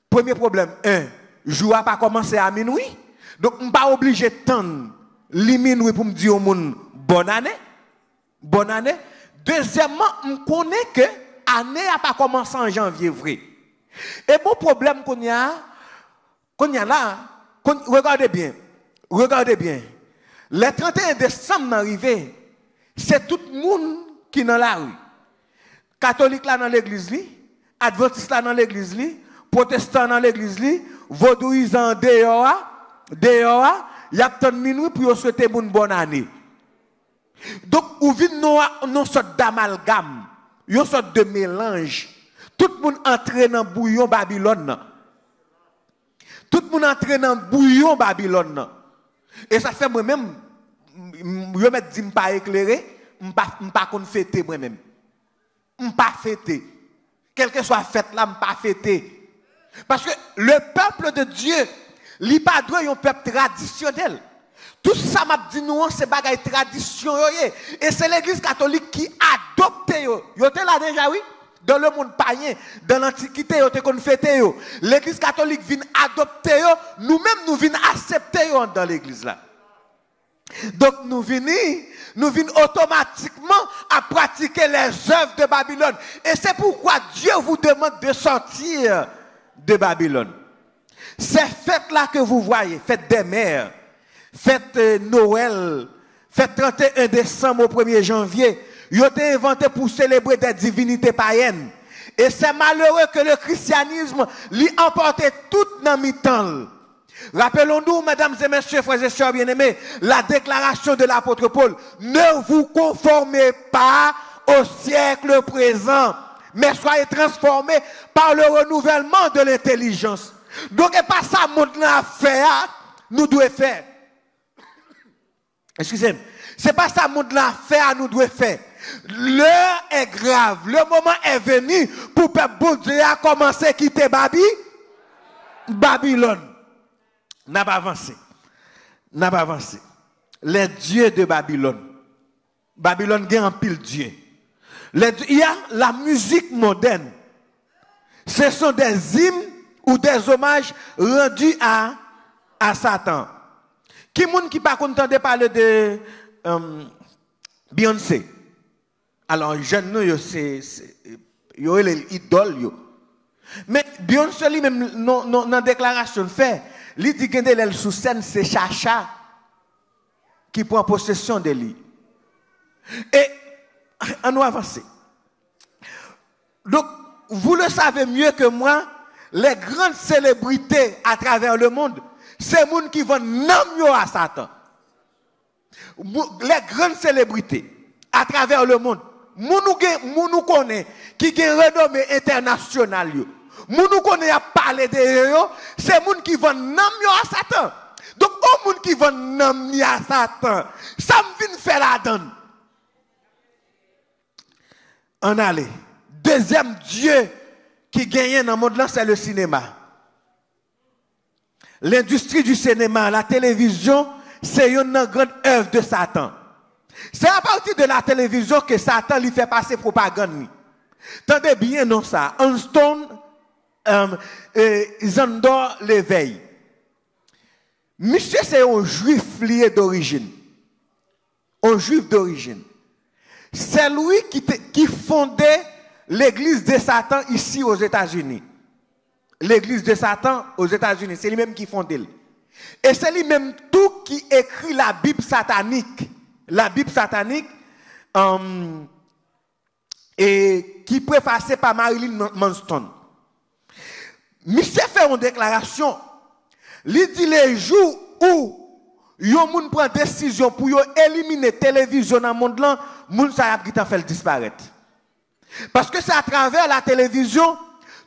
Premier problème 1, jour a pas commencé à minuit. Donc on pas obligé de tendre li minuit pour me dire au monde bonne année. Bonne année. Deuxièmement, on connaît que l'année n'a pas commencé en janvier vrai. Et bon problème qu'on y a là, regardez bien. Le 31 décembre arrivé, c'est tout le monde qui est dans la rue. Catholique là dans l'église, adventiste là dans l'église, protestant dans l'église, vaudouisant dehors, il y a tant de minuit pour souhaiter une bonne année. Donc, ou vient non sorte d'amalgame, une sorte de mélange. Tout le monde entre dans bouillon Babylone. Tout le monde entre dans bouillon Babylone. Et ça fait moi-même, je me dis pas éclairé, je ne pas fêter moi-même. Je ne pas fêter. Quelle que soit fête là, je ne pas fêter. Parce que le peuple de Dieu, il n'est pas un peuple traditionnel. Tout ça m'a dit nous c'est bagaille tradition et c'est l'église catholique qui adopte yo. Yo était là déjà oui dans le monde païen, dans l'antiquité yo te kon fêté yo. L'église catholique vient adopter yo, nous-mêmes nous vient accepter yo dans l'église là. Donc nous venons automatiquement à pratiquer les œuvres de Babylone et c'est pourquoi Dieu vous demande de sortir de Babylone. Ces fêtes là que vous voyez, fête des mères, fête Noël, fête 31 décembre au 1er janvier, ils ont été inventés pour célébrer des divinités païennes. Et c'est malheureux que le christianisme l'y emporté tout dans mi-temps. Rappelons-nous, mesdames et messieurs, frères et sœurs bien-aimés, la déclaration de l'apôtre Paul, ne vous conformez pas au siècle présent, mais soyez transformés par le renouvellement de l'intelligence. Donc, et pas ça, monde à faire, nous devons faire. Excusez-moi. C'est pas ça monde l'a fait à nous devons faire. L'heure est grave. Le moment est venu pour peuple bon Dieu a commencé à quitter Babylone. N'a pas avancé. Les dieux de Babylone. Babylone gagne un pile dieu. Il y a la musique moderne. Ce sont des hymnes ou des hommages rendus à Satan. Qui moun qui pas content de parler de Beyoncé? Alors jeune nous c'est yo l'idole yo. Mais Beyoncé lui même dans déclaration fait, lui dit que elle sous scène c'est Chacha qui prend possession de lui. Et on nous avancer. Donc vous le savez mieux que moi, les grandes célébrités à travers le monde, c'est les gens qui vont nommer à Satan. Les grandes célébrités à travers le monde, nous connaissons qui ont renommé international. Nous connaissons à parler de eux, c'est les gens qui vont nommer à Satan. Donc, aux gens qui vont nommer à Satan, ça me vient faire la donne. On allait. Deuxième Dieu qui gagne dans le monde, c'est le cinéma. L'industrie du cinéma, la télévision, c'est une grande œuvre de Satan. C'est à partir de la télévision que Satan lui fait passer propagande. Tendez bien non ça. Anston Zandor l'éveil. Monsieur, c'est un juif lié d'origine. Un juif d'origine. C'est lui qui fondait l'église de Satan ici aux États-Unis. L'église de Satan aux États-Unis, c'est lui-même qui fondait. Et c'est lui-même tout qui écrit la Bible satanique. La Bible satanique et qui préfacée par Marilyn Manson. Monsieur fait une déclaration. Il dit les jours où yon moun prend décision pour éliminer la télévision dans le monde là, moun sa y a fait disparaître. Parce que c'est à travers la télévision,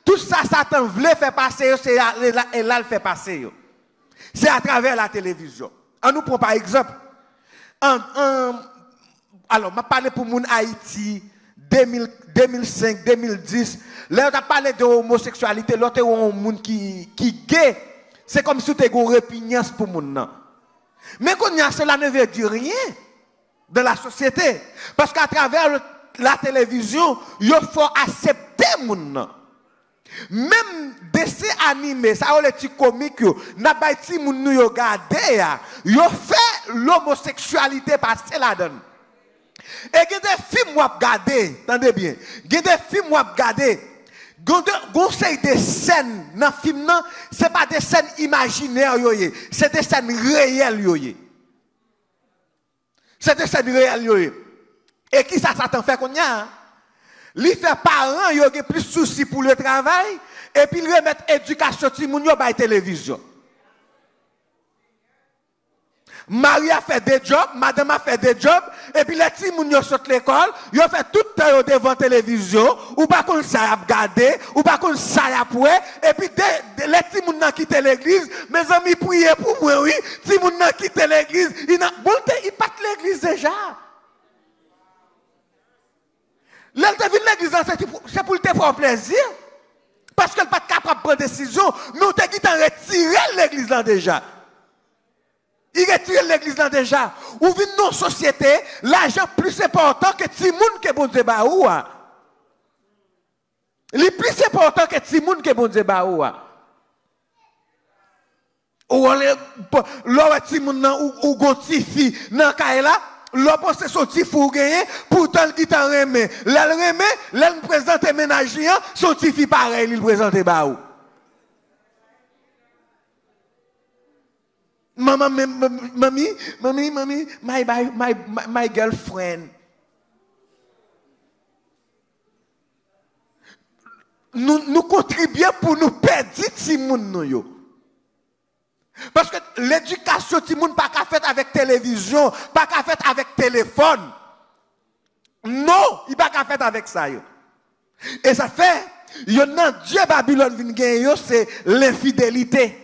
tout ça Satan voulait faire passer, c'est là le fait passer. C'est à travers la télévision. On nous prend par exemple, alors, je parle pour moun Haïti, 2005, 2010, là on a parlé de homosexualité, l'autre est un monde qui gay, c'est comme si tu as une répugnance pour moun nan. Mais quand cela ne veut dire rien. de la société. Parce qu'à travers la télévision, il faut accepter moun. Même dessin animé, ça les petits comiques, n'a pas ti moun nou yo gade ya, yo fait l'homosexualité passer la donne. Et il y a des films wap gade, attendez bien, il y a des films wap gade, conseil des scènes dans film nan, c'est pas des scènes imaginaires yoye, c'est des scènes réelles yoye. C'est des scènes réelles yoye. Et qui ça t'en fait qu'on y a? Li fait parents yo gen plus souci pour le travail et puis il remettre éducation ti moun yo bay télévision. Marie a fait des jobs, madame a fait des jobs et puis les ti moun yo sortent l'école, yo fait tout temps devant télévision ou pas qu'on ça a regarder ou pas qu'on ça a poué et puis les ti moun nan quitter l'église, mes amis priez pour moi oui, ti moun nan quitter l'église, il part l'église déjà. L'elle devine l'église, c'est pour te faire plaisir. Parce qu'elle n'est pas capable de prendre décision. Mais on te dit de retirer l'église là déjà. Il retire l'église là déjà. Ou vient nos sociétés, l'argent plus important que Timoun que bon Dieu baoua. Le plus important que Timoun que bon Dieu baoua. Ou l'on Timoun ou gontifi nan kaela. L'on pense son petit fou gagné, pourtant le guitar remet. L'elle remet, l'elle présente ménager, son petit fille pareil, il présente baou. Mamie, my girlfriend. Nous contribuons pour nous perdre si moun yo. Parce que l'éducation, ti moun pas qu'à faire avec télévision, pas qu'à faire avec téléphone. Non, il pas qu'à faire avec ça. Yo. Et ça fait, yon nan Dieu Babylone vin gen yo, c'est l'infidélité.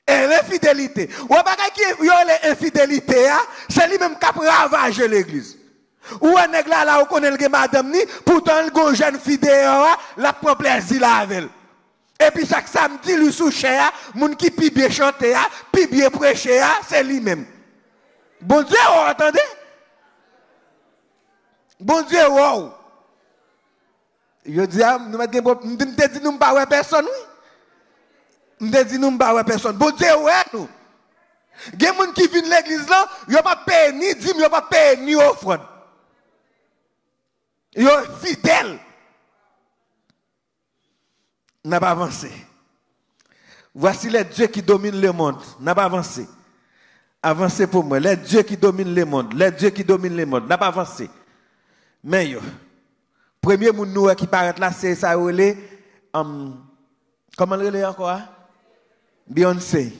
Et l'infidélité. Ou pas qui yo l'infidélité, c'est lui-même qui a ravagé l'église. Ou un nèg là, ou connaît le madame ni, pourtant le gon jeune fidèle, la prend plaisir là avec elle. Et puis chaque samedi, lui souché, moun qui pi bien chanter, pi bien prêcher, c'est lui-même. Bon Dieu, vous entendez? Bon Dieu, wow. Je dis, nous te dit nous pas personne, oui. Nous te dit nous pas personne. Bon Dieu, ouais, nous. Il y a des gens qui viennent l'église là, ils n'ont pas payé ni dîme, ils n'ont pas payé ni offrande. Ils sont fidèles. N'a pas avancé. Voici les dieux qui dominent le monde. N'a pas avancé. Avancez pour moi. Les dieux qui dominent le monde. Les dieux qui dominent le monde. N'a pas avancé. Mais yo, premier moun nou qui paraît là, c'est ça comment le relé encore? Beyoncé.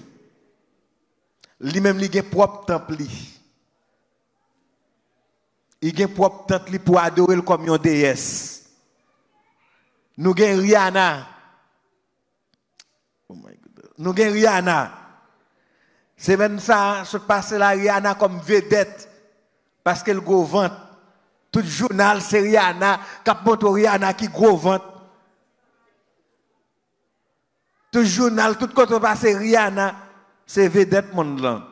Lui-même, il a propre temple. Il a propre temple pour adorer comme une déesse. Nous avons Rihanna. Oh my God. Nous avons Rihanna. C'est même ça, se passe la Rihanna comme vedette. Parce qu'elle gros vente. Tout journal, c'est Rihanna. Cap montre Rihanna qui gros vente. Tout journal, tout côté passe Rihanna. C'est vedette monde là.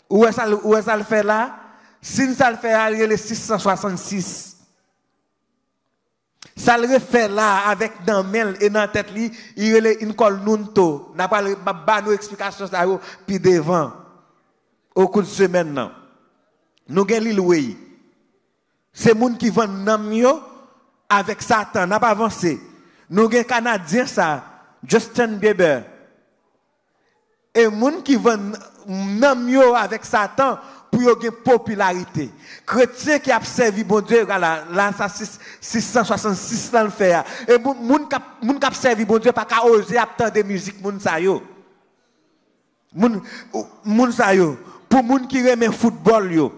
Où est-ce ça le fait là? Si ça le fait, il y a le 666. Ça le fait là avec dans mail et dans tête li, il y a une colle nunto. N'a pas nos explications ça puis devant au cours de semaine non. Nous gagne l'île oui. C'est moun qui vend nam yo avec Satan, n'a pas avancé. Nous gagne Canadien ça, Justin Bieber. Et moun qui vend nam yo avec Satan pour yon gen popularité. Chrétien qui a servi bon Dieu, là ça 666 dans le fait. Et moun qui a servi bon Dieu pas qu'à oser attendre de musique moun sa yo. Moun sa yo. Pour moun qui aime football yo.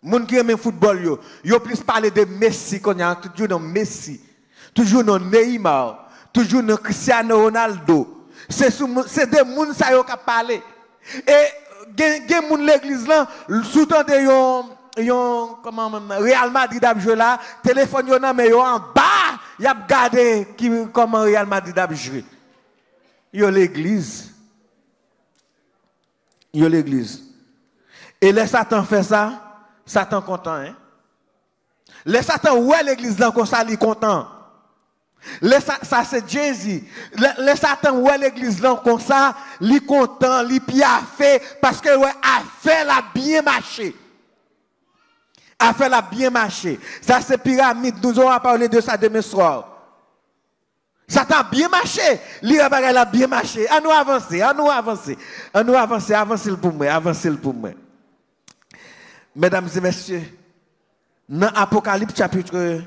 Moun qui aime football yo. Yo plus parler de Messi qu'on y a toujours dans Messi. Toujours dans Neymar. Toujours dans Cristiano Ronaldo. C'est des moun sa yo qui parlé. Et gen moun l'église là sous-tendé yon comment Real Madrid a joué là téléphone yon nan mais yon en bas y a regardé comment Real Madrid a joué yo l'église Et les Satan fait ça, Satan content. Hein? Les Satan, ouais, l'église là, comme ça, il est content. Ça, c'est Jésus. Les Satan, ouais, l'église là, comme ça, il est content, il piaffé, parce que, ouais, affaire la bien marché. Affaire la bien marché. Ça, c'est pyramide. Nous allons parler de ça demain soir. Ça t'a bien marché. L'Irabagay a bien marché. À nous avancer, à nous avancer. À nous avancer, avancez pour moi, avancez pour moi. Mesdames et messieurs, dans Apocalypse chapitre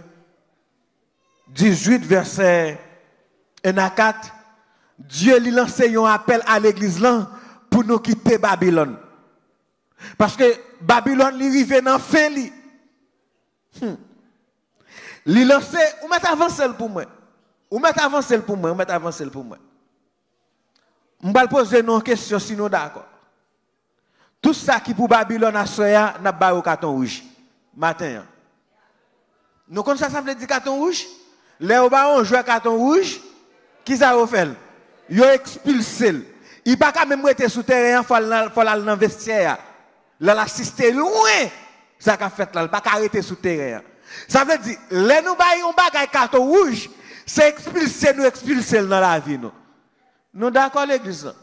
18, verset 1 à 4, Dieu lui lance un appel à l'église là pour nous quitter Babylone. Parce que Babylone lui arrive dans fin li. Lui lance, ou met avancer pour moi. Ou met avancer pour moi, ou met avancer pour moi. Je vais poser une question si nous d'accord. Tout ça qui pour Babylone à soya n'a pas au carton rouge. Matin. Nous connaissons ça veut dire carton rouge? Les on joue carton rouge, qui ça a fait? Yo expulsé. Il pas quand même rester sous terrain, faut aller dans le vestiaire. Là l'assister loin. Ça qu'a fait là, il pas arrêter sous terrain. Ça veut dire les nous baillons bagay carton rouge, c'est expulser dans la vie nous. Nous d'accord l'église.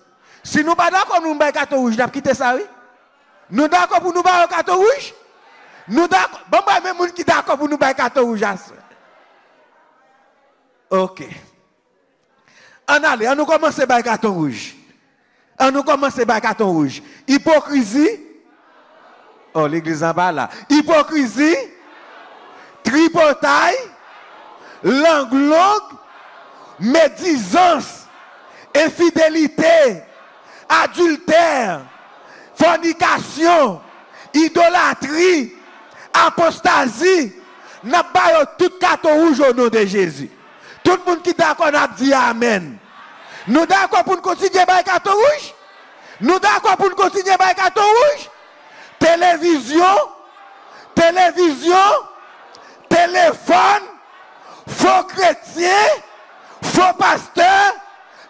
Si nous pas d'accord nous baillons carton rouge, n'a quitter ça oui? Nous d'accord pour nous baillons carton rouge? Nous d'accord. Bon bah même moun qui d'accord pour nous baillons carton rouge. OK. On nous commence par carton rouge. On nous commence par carton rouge. Hypocrisie. Oh, l'église en bas là. Hypocrisie. Tripotaille. Langue, médisance. Infidélité. Adultère. Fornication. Idolâtrie. Apostasie. N'a pas tout carton rouge au nom de Jésus. Tout le monde qui est d'accord a dit Amen. Nous d'accord pour continuer à faire carton rouge? Nous d'accord pour continuer à faire carton rouge? Télévision, téléphone, faux chrétiens, faux pasteurs,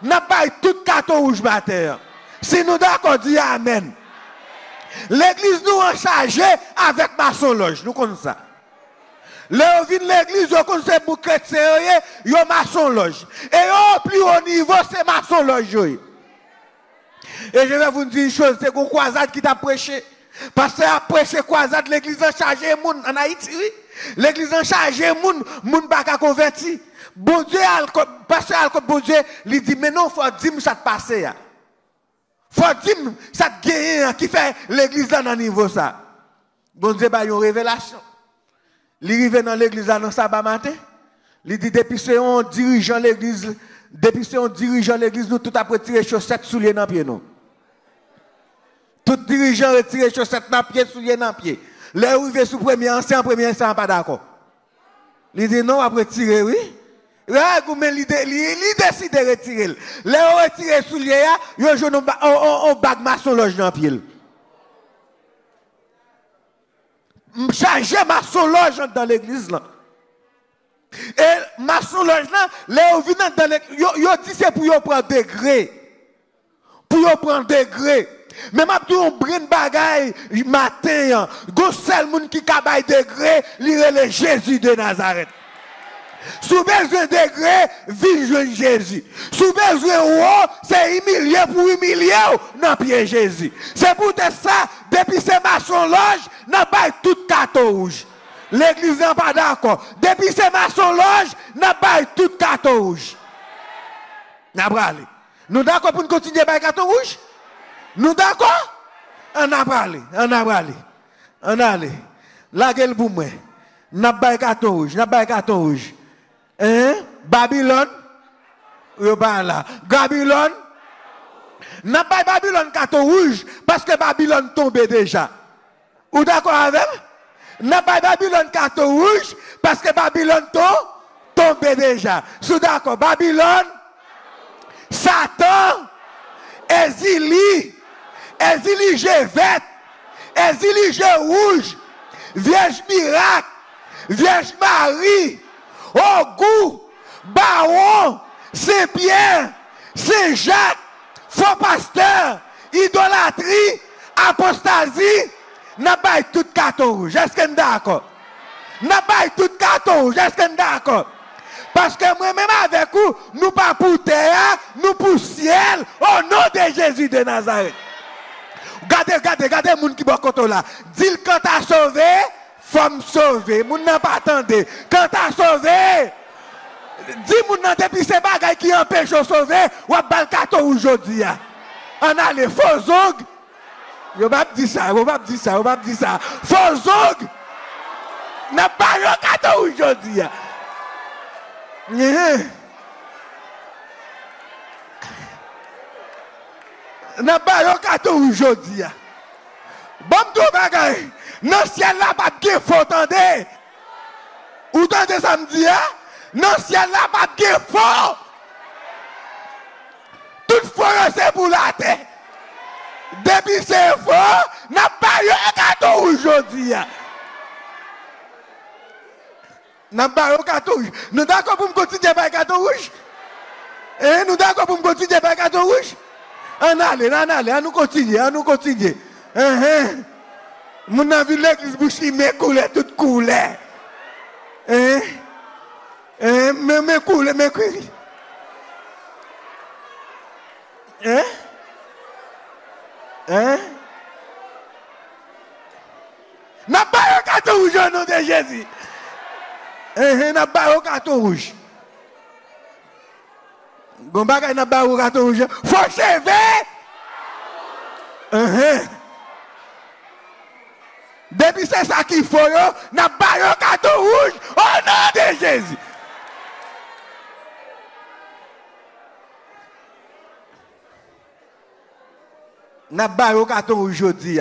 n'a pas tout carton rouge matin. Si nous d'accord, dit Amen. L'église nous a chargé avec maçon-loge. Nous connaissons ça. Là, l'église, vous connaissez pour chrétiens, vous avez maçon-loge. Et au plus haut niveau, c'est maçon-loge. Et je vais vous dire une chose, c'est qu'on croisade qui t'a prêché. Parce que après prêché croisade, l'église a chargé moun en Haïti. L'église a chargé moun baka converti. Bon Dieu, pasteur bon Dieu, il dit, mais non, il faut dire ça te passe. Il faut dire ça te gagne qui fait l'église là dans niveau ça. Bon Dieu, il y a une révélation. Il arrive dans l'église dans sabbat matin. Il dit, depuis que on dirigeant l'église, nous tout après tirer chaussettes souliers dans pied nous. Tout dirigeant retire chaussettes dans pied, souliers dans pied. Les arrivé sous premier ancien pas d'accord. Il dit non après tirer oui. Là il décide de retirer. Les retirer souliers yo joue on bag maçon loge dans pied. Charger maçon loge dans l'église là. Et maçon loge là, les venant dans l'église, yo dit c'est pour yo prendre degré. Pour yo prendre degré. Mais m'a dit on brin bagay matin, go seul moun qui kabay degré, lire le Jésus de Nazareth. Sous besoin degré, vin joindre Jésus. Sous besoin haut, c'est humilier pour humilier dans pied Jésus. C'est pour ça, depuis ces maçons loge, n'a pas tout carton rouge. L'église n'est pas d'accord. Depuis ces maçons loge, n'a pas tout carton rouge. N'a pas allé. Nous d'accord pour continuer par carton rouge? Nous d'accord? On a parlé, on a parlé. On a allé. La gueule pour moi. N'a pas carton rouge, n'a pas carton rouge. Hein? Babylone? Yo pas là. Babylone? N'a pas Babylone carton rouge parce que Babylone tombé déjà. Ou d'accord avec? N'a pas Babylone carton rouge parce que Babylone tombé déjà. Sous d'accord, Babylone, Satan, Exili Gévette, Exili Rouge, Vierge Miracle, Vierge Marie, Ogou, Baron, Saint-Pierre, Saint-Jacques, faux pasteur, idolâtrie, apostasie, n'a pas tout carton rouge. Est-ce que nous d'accord? N'a pas tout carton rouge. Est-ce que nous d'accord? Parce que moi-même avec vous, nous pas pour terre, nous pour ciel, au nom de Jésus de Nazareth. Regardez, moun qui bokoto là. Dis quand t'as sauvé, faut me sauver. Moun n'a pas attendu. Quand t'as sauvé, dis moun nan depuis ces bagailles qui empêchent de sauver, ou bal carton aujourd'hui. On a les faux zog. Yo pas dit ça. Faux zog. N'a pas le carton aujourd'hui. N'a pas le carton aujourd'hui. Bon tout bagay. Non ciel là pas de faut tendre. Ou tendez samedi hein? Non ciel là pas de faut. Tout faux c'est pour la terre. Depuis c'est faux, n'a pas le carton aujourd'hui. N'a pas le carton rouge. Nous d'accord pour me continuer par le carton rouge? Nous d'accord pour me continuer par le carton rouge? On nous continue. Mon avis l'église bouche mais couler toute couleur. Mais couler. N'a pas le carton rouge au nom de Jésus. N'a pas le carton rouge. Bon bagay n'a pas le carton rouge. Faut chever. Depuis c'est ça qu'il faut, n'a pas le carton rouge au nom de Jésus. N'a pas le carton rouge aujourd'hui.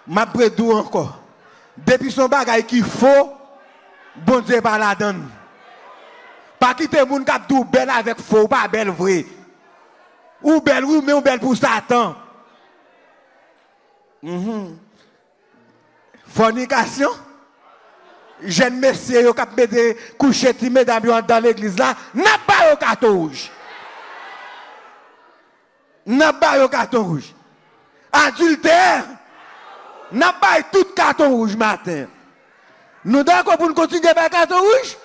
M'a prédou encore. Depuis son bagay qu'il faut, bon Dieu pas la donne. Pas quitter moun k'ap dou belle avec faux, pas belle vrai. Ou belle oui, mais ou belle pour Satan. Fornication. Jeune monsieur yo k'ap mette coucher ti mesdames dans l'église là, n'a pas le carton rouge. N'a pas le carton rouge. Adultère. N'a pas tout carton rouge matin. Nous d'accord pour nous continuer avec carton rouge?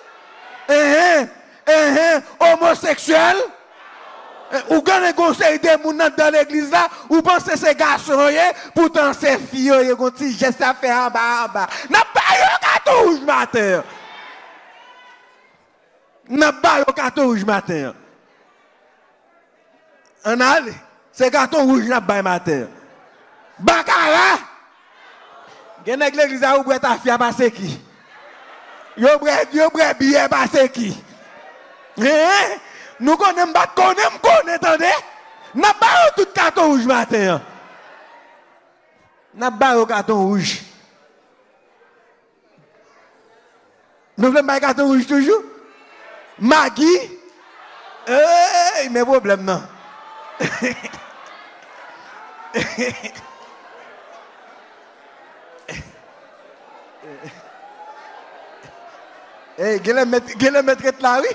Homosexuel. Ou gagne conseil de moun dans l'église là, ou pensez ces garçons pourtant ces filles ils ont dit geste à faire en bas. N'a pas le carton rouge matin. N'a pas le carton rouge matin. On allez, c'est carton rouge n'a pas matin. Baccarat. Gen l'église a ouvert ta fille à passer qui? Yo bre billet passer qui? Nous connaissons pas, attendez? N'a pas tout carton rouge matin. N'a pas carton rouge. Nous voulons pas carton rouge toujours? Maggie? Mais problème non. Gele mettre là oui.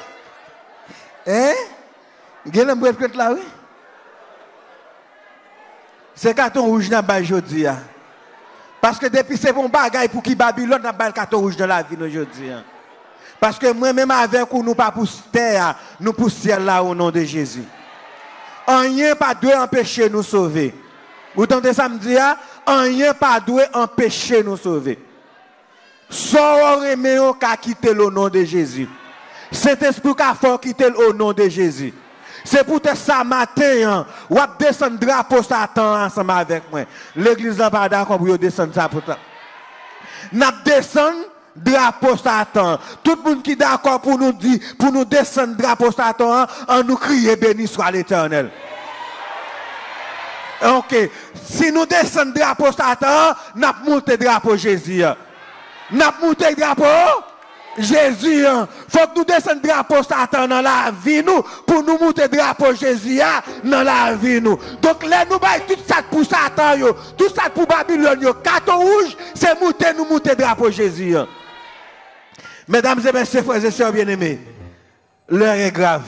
Gele mettre là oui. C'est carton rouge dans ba aujourd'hui. Parce que depuis c'est bon bagaille pour qui Babylone n'a pas le carton rouge dans la vie aujourd'hui. Parce que moi même avec vous nous pas pour terre, nous pour ciel là au nom de Jésus. Rien pas doit empêcher nous sauver. Vous entendez ça me dire? Rien pas doit empêcher nous sauver. Sors reméo qu'a quitté le nom de Jésus. Saint-Esprit qu'a fort quitter le nom de Jésus. C'est pour te ça matin, ou à descendre drapeau Satan ensemble avec moi. L'église n'a pas d'accord pour descendre ça pour toi. N'a descendre drapeau Satan. Tout le monde qui est d'accord pour nous dire, pour nous descendre drapeau Satan, en nous crier béni soit l'Éternel. Ok. Si nous descendons drapeau Satan, nous montons drapeau Jésus. Nous montons drapeau Jésus. Faut que nous descendions drapeau Satan dans la vie nous pour nous monter drapeau Jésus dans la vie nous. Donc là nous baillons tout ça pour Satan yo, tout ça pour Babylone yo. Carton rouge, c'est monter drapeau Jésus. Mesdames et messieurs, frères et sœurs bien-aimés, l'heure est grave.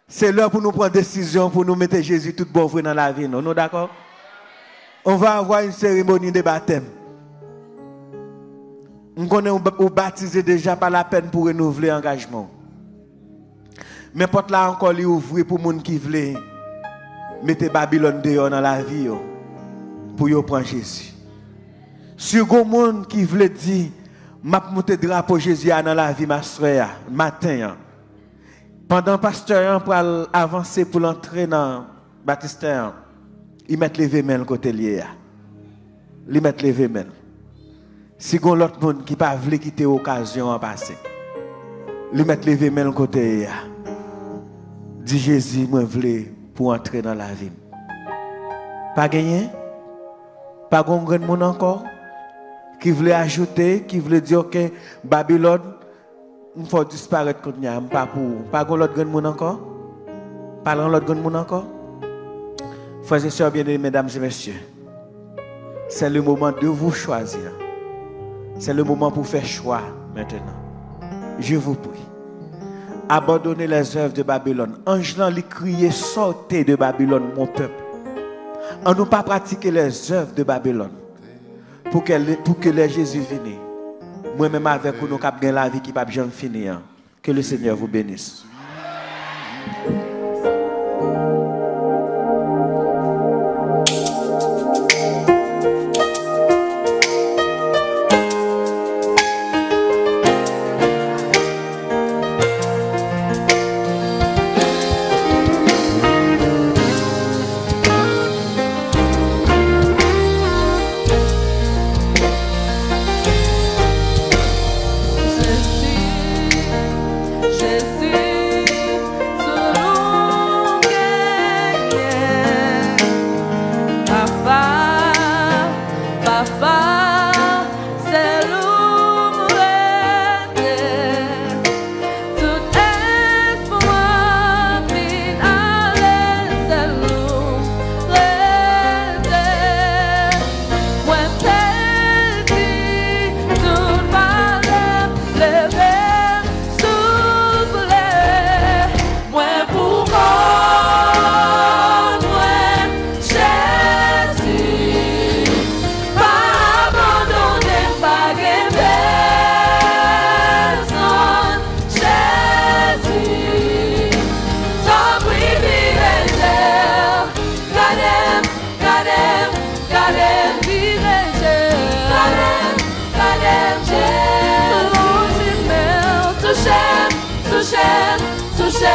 C'est l'heure pour nous prendre décision pour nous mettre Jésus tout bon vrai dans la vie. Nous d'accord? On va avoir une cérémonie de baptême. On connaît ou baptisé déjà, pas la peine pour renouveler l'engagement. Mais porte là encore li ouvrir pour moun qui veulent mettre Babylone dehors dans la vie pour yo prendre Jésus. Si gon moun qui veut dire m'a monter drapeau Jésus dans la vie ma soeur matin pendant pasteur pour avancer pour l'entrer dans baptistère, il met lever main côté lié. Il met lever main. Si gon l'autre monde qui pas veut quitter occasion en passer. Il met lever main côté lié. Dit Jésus, moi voulais pour entrer dans la vie. Pas gagné? Pas grand monde encore? Qui voulait ajouter, qui voulait dire que Babylone, il faut disparaître contre nous. Pas grand l'autre monde encore? Pas grand l'autre monde encore? Frères et sœurs bien-aimés, mesdames et messieurs, c'est le moment de vous choisir. C'est le moment pour faire choix maintenant. Je vous prie. Abandonnez les œuvres de Babylone. Angelan lui criait, sortez de Babylone, mon peuple. On ne pas pratiquer les œuvres de Babylone. Pour que les Jésus vienne. Moi-même avec vous, nous avons la vie qui ne va jamais finir. Que le Seigneur vous bénisse. Touchez,